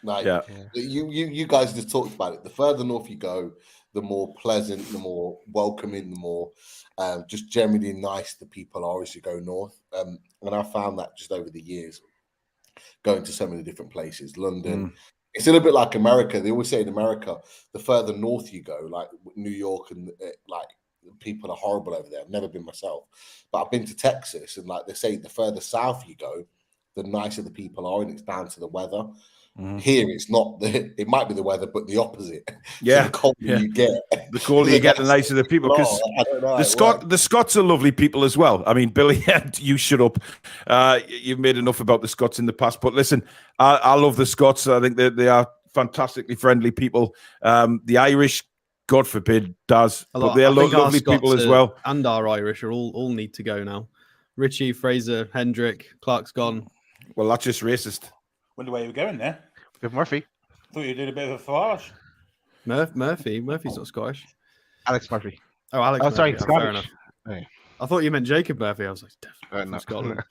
Like you guys just talked about it. The further north you go, the more pleasant, the more welcoming, the more just generally nice the people are as you go north. And I found that just over the years, going to so many different places. London, it's a little bit like America. They always say in America, the further north you go, like New York, and like people are horrible over there. I've never been myself, but I've been to Texas, and like they say, the further south you go, the nicer the people are, and it's down to the weather. Here, it's not. It might be the weather, but the opposite. Yeah, so the colder you get, the colder you get, the nicer the people. Because the Scots are lovely people as well. I mean, Billy, you shut up. You've made enough about the Scots in the past, but listen, I love the Scots. I think they are fantastically friendly people. The Irish, God forbid, but they're lovely people as well. And our Irish are all need to go now. Richie, Fraser, Hendrick, Clark's gone. Well, that's just racist. Wonder where you were going there. With Murphy. Thought you did a bit of a farce. Murphy's not Scottish. Alex Murphy. Oh, Alex. Oh, sorry, Murphy. Scottish. Fair enough. Hey. I thought you meant Jacob Murphy. I was like, definitely Scotland.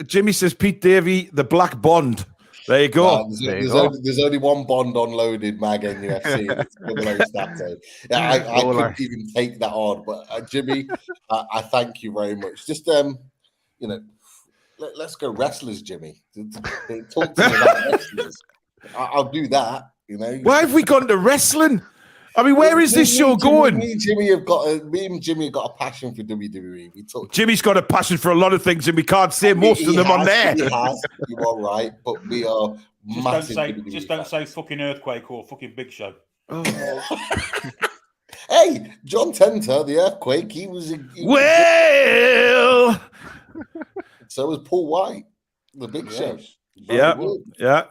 Jimmy says Pete Davey, the Black Bond. There you go. There's only one Bond unloaded mag NFC. It's Stato. I couldn't even take that on. But Jimmy, I thank you very much. Just let's go wrestlers, Jimmy. Talk to me about wrestlers. I'll do that. Why have we gone to wrestling? I mean, where is this show going? Me and Jimmy have got a passion for WWE. Jimmy's got a passion for a lot of things, and we can't say most of them on there. You are right, but we are massive. Just don't say fucking Earthquake or fucking Big Show. Oh. Hey, John Tenter, the Earthquake. He was well. So was Paul White, the Big Show. Yeah,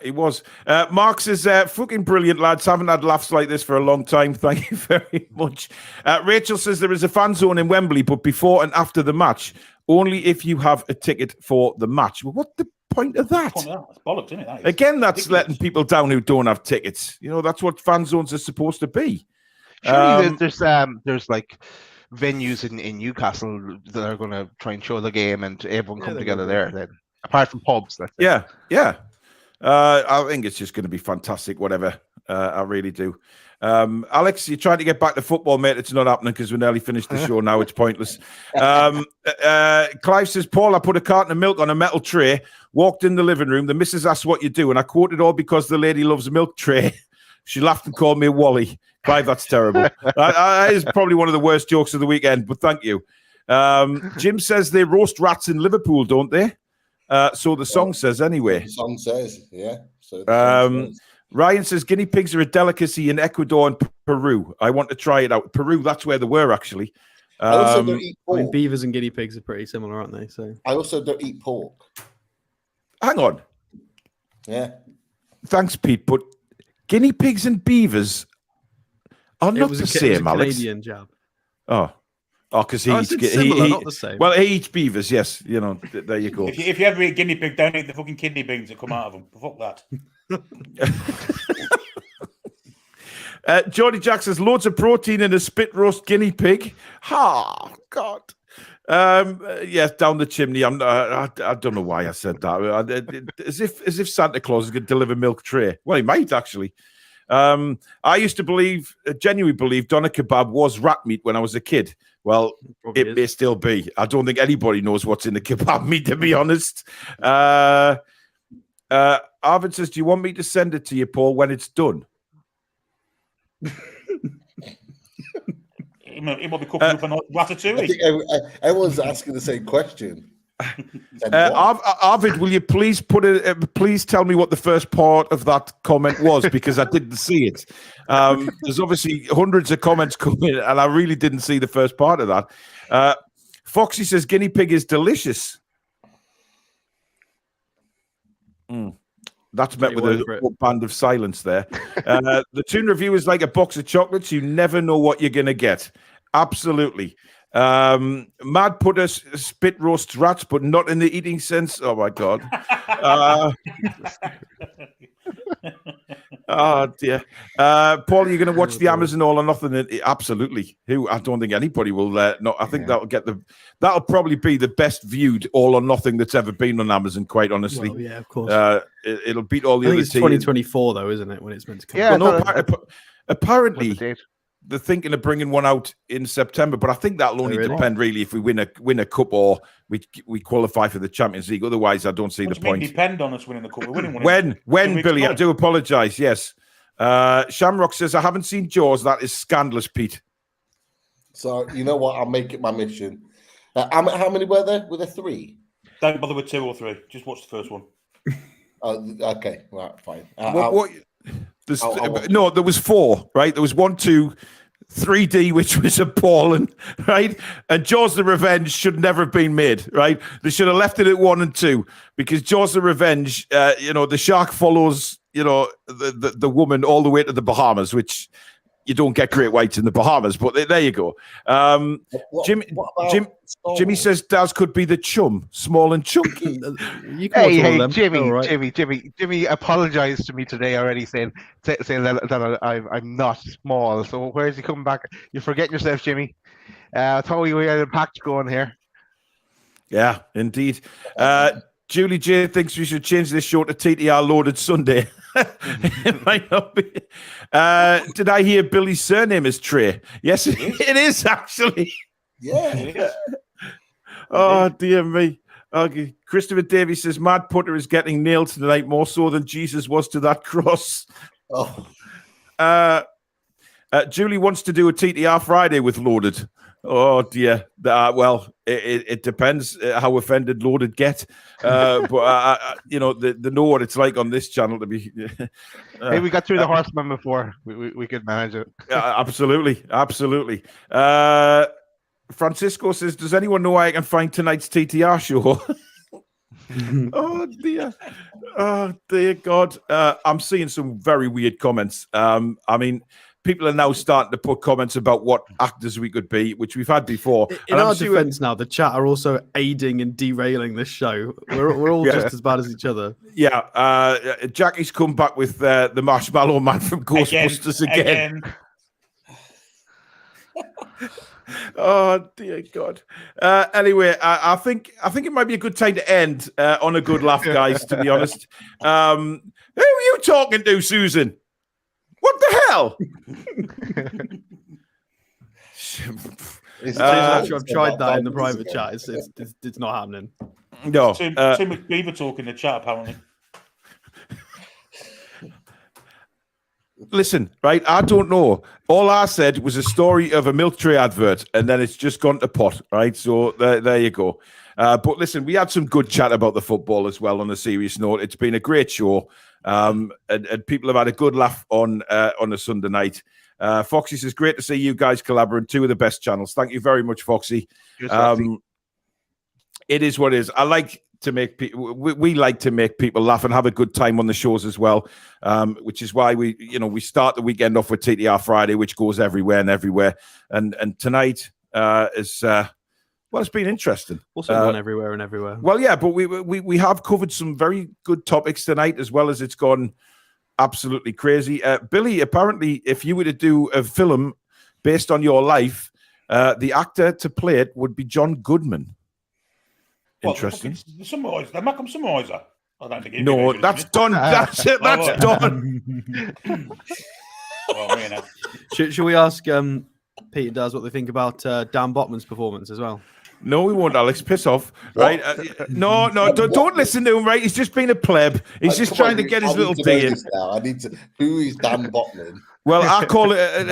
he was. Mark says, fucking brilliant, lads. Haven't had laughs like this for a long time. Thank you very much. Rachel says there is a fan zone in Wembley, but before and after the match, only if you have a ticket for the match. Well, what the point of that? That's bollocks, isn't it? That is Again, that's ridiculous. letting people down who don't have tickets. That's what fan zones are supposed to be. Surely there's like venues in Newcastle that are going to try and show the game and everyone come together there. Then, apart from pubs, let's say. Yeah. I think it's just going to be fantastic. Whatever, I really do. Alex, you're trying to get back to football, mate. It's not happening because we nearly finished the show now. It's pointless. Clive says, Paul, I put a carton of milk on a metal tray, walked in the living room. The missus asked what you do, and I quoted all because the lady loves a milk tray. She laughed and called me a Wally. Clive, that's terrible. That is probably one of the worst jokes of the weekend, but thank you. Jim says they roast rats in Liverpool, don't they? So the song says anyway. The song says, yeah. So the song says. Ryan says guinea pigs are a delicacy in Ecuador and Peru. I want to try it out. Peru, that's where they were actually. I also don't eat pork. Beavers and guinea pigs are pretty similar, aren't they? So I also don't eat pork. Hang on. Yeah. Thanks, Pete. But guinea pigs and beavers are not the same, Alex. Canadian jab. Oh, because he eats similar, not the same. Well, he eats beavers. Yes, there you go. If you ever eat guinea pig, don't eat the fucking kidney beans that come out of them. Fuck that. Jordy Jack says loads of protein in a spit roast guinea pig. God. Yes, down the chimney. I don't know why I said that. As if Santa Claus is going to deliver milk tray. Well, he might actually. I used to genuinely believe doner kebab was rat meat when I was a kid. Well, it may still be. I don't think anybody knows what's in the kebab meat, to be honest. Arvid says, do you want me to send it to you, Paul, when it's done? He might be cooking up a ratatouille. I think everyone's asking the same question. Arvid, will you please please tell me what the first part of that comment was, because I didn't see it. There's obviously hundreds of comments coming, and I really didn't see the first part of that. Foxy says guinea pig is delicious. That's met with a band of silence there. The Toon review is like a box of chocolates. You never know what you're going to get. Absolutely. Mad Putter spit roasts rats, but not in the eating sense. Oh, my God. Oh, dear. Paul, you're going to watch the Amazon All or Nothing? Absolutely. I don't think anybody will. No, I think that'll probably be the best viewed All or Nothing that's ever been on Amazon, quite honestly. Well, yeah, of course. It'll beat all the other it's 2024, though, isn't it, when it's meant to come out? Yeah, no, apparently they're thinking of bringing one out in September, but I think that'll only depend really if we win a cup or we qualify for the Champions League. Otherwise, I don't see the point. Depend on us winning the cup. We're winning one. When Billy, I do apologise. Yes, Shamrock says I haven't seen Jaws. That is scandalous, Pete. So you know what? I'll make it my mission. How many were there? Were there 3? Don't bother with 2 or 3. Just watch the first one. Okay, right, fine. No, there was 4, right? There was 1, 2, 3D, which was appalling, right? And Jaws the Revenge should never have been made, right? They should have left it at 1 and 2, because Jaws the Revenge, the shark follows, the woman all the way to the Bahamas, which you don't get great whites in the Bahamas, but there you go. Jimmy says Daz could be the chum, small and chunky. Hey, Jimmy apologized to me today already, saying that I'm not small. So where is he coming back? You're forgetting yourself, Jimmy. I thought we had a pact going here. Yeah, indeed. Julie J thinks we should change this show to TTR Loaded Sunday. It might not be. Did I hear Billy's surname is Trey? Yes, it is actually. Yeah, it is. Oh, dear me. Okay. Christopher Davies says Mad Putter is getting nailed tonight more so than Jesus was to that cross. Oh. Julie wants to do a TTR Friday with Loaded. Oh dear. Well, it depends how offended Loaded get. But they know what it's like on this channel to be. Hey, we got through the Horseman before. We could manage it. Absolutely. Francisco says, "Does anyone know where I can find tonight's TTR show?" Oh dear God. I'm seeing some very weird comments. I mean, people are now starting to put comments about what actors we could be, which we've had before. In our defense now, the chat are also aiding and derailing this show. We're all just as bad as each other. Yeah. Jackie's come back with the Marshmallow Man from Ghostbusters again. Oh dear God. Anyway, I think it might be a good time to end on a good laugh, guys. To be honest, who are you talking to, Susan? What the hell? I've tried that in the private chat. It's not happening. No, too much beaver talk in the chat apparently. Listen, right? I don't know. All I said was a story of a milk tray advert, and then it's just gone to pot, right? So there you go. But listen, we had some good chat about the football as well. On a serious note, it's been a great show, and people have had a good laugh on a Sunday night. Foxy says, "Great to see you guys collaborating. Two of the best channels. Thank you very much, Foxy." It is what it is. I like to make people. We like to make people laugh and have a good time on the shows as well, which is why we start the weekend off with TTR Friday, which goes everywhere and everywhere. And tonight is it's been interesting. Also gone everywhere and everywhere. Well, yeah, but we have covered some very good topics tonight, as well as it's gone absolutely crazy. Billy, apparently, if you were to do a film based on your life, the actor to play it would be John Goodman. Interesting. The Malcolm Summariser. I don't think. No, that's done. That's it. That's done. Well, should we ask Peter Daz what they think about Dan Botman's performance as well? No, we won't, Alex. Piss off, right? No, don't listen to him, right? He's just been a pleb. He's just trying to get his little day in. I need to. Who is Dan Botman? Well, I call it.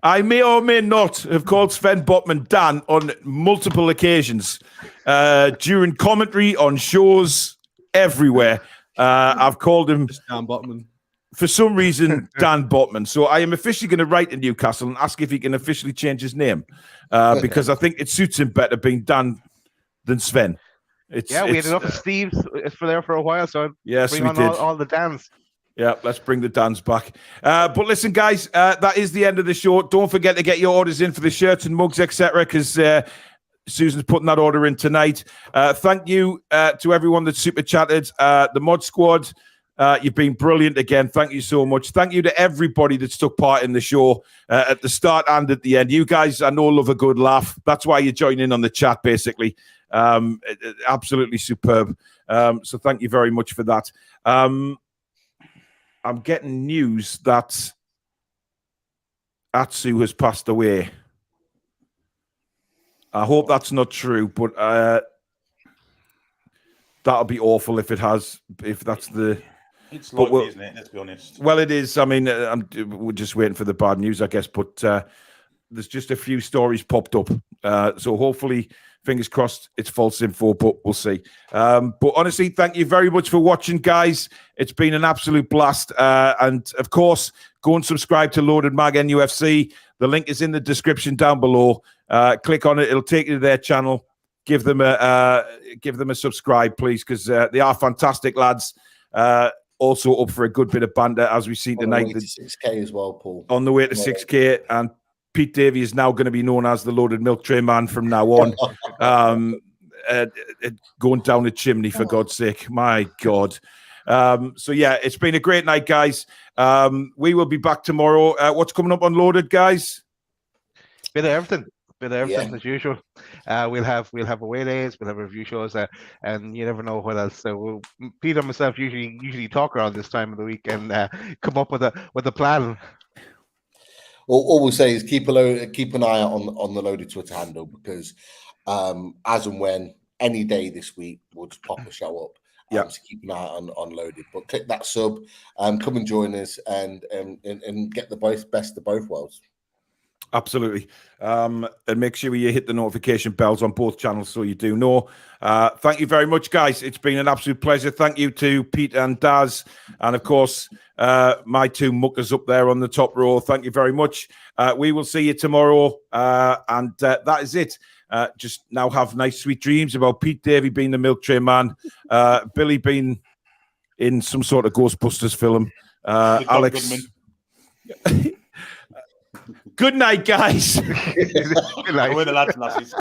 I may or may not have called Sven Botman Dan on multiple occasions during commentary on shows everywhere. I've called him Dan Botman. For some reason, Dan Botman. So I am officially going to write to Newcastle and ask if he can officially change his name because I think it suits him better being Dan than Sven. We had enough of Steve's for a while, so yes, bring we on did. all the Dans. Yeah, let's bring the Dans back. But listen, guys, that is the end of the show. Don't forget to get your orders in for the shirts and mugs, etc., because Susan's putting that order in tonight. Thank you to everyone that super chatted. The Mod Squad, you've been brilliant again. Thank you so much. Thank you to everybody that took part in the show at the start and at the end. You guys, I know, love a good laugh. That's why you join in on the chat, basically. Absolutely superb. So thank you very much for that. I'm getting news that Atsu has passed away. I hope that's not true, but that'll be awful if it has. If that's the, it's likely, isn't it? Let's be honest. Well, it is. I mean, we're just waiting for the bad news, I guess. But there's just a few stories popped up, so hopefully, fingers crossed, it's false info, but we'll see. But honestly, thank you very much for watching, guys. It's been an absolute blast. And of course, go and subscribe to Loaded Mag NUFC. The link is in the description down below. Click on it; it'll take you to their channel. Give them a subscribe, please, because they are fantastic lads. Also up for a good bit of banter, as we see tonight. On the way to 6K as well, Paul. On the way to 6K, and Pete Davey is now going to be known as the Loaded Milk Tray Man from now on. Going down the chimney, for God's sake. My God. So, yeah, it's been a great night, guys. We will be back tomorrow. What's coming up on Loaded, guys? Bit of everything as usual. We'll have away days, we'll have review shows, and you never know what else. So Peter and myself usually talk around this time of the week and come up with a plan. All we'll say is keep an eye out on the Loaded Twitter handle, because as and when any day this week we'll just pop a show up. So keep an eye on Loaded. But click that sub, come and join us, and get the best of both worlds. Absolutely. And make sure you hit the notification bells on both channels so you do know. Thank you very much, guys. It's been an absolute pleasure. Thank you to Pete and Daz. And, of course, my two muckers up there on the top row. Thank you very much. We will see you tomorrow. And that is it. Just now have nice, sweet dreams about Pete Davey being the Milk Tray Man, Billy being in some sort of Ghostbusters film, Alex... Good night, guys. Good night. We're the lads and lasses.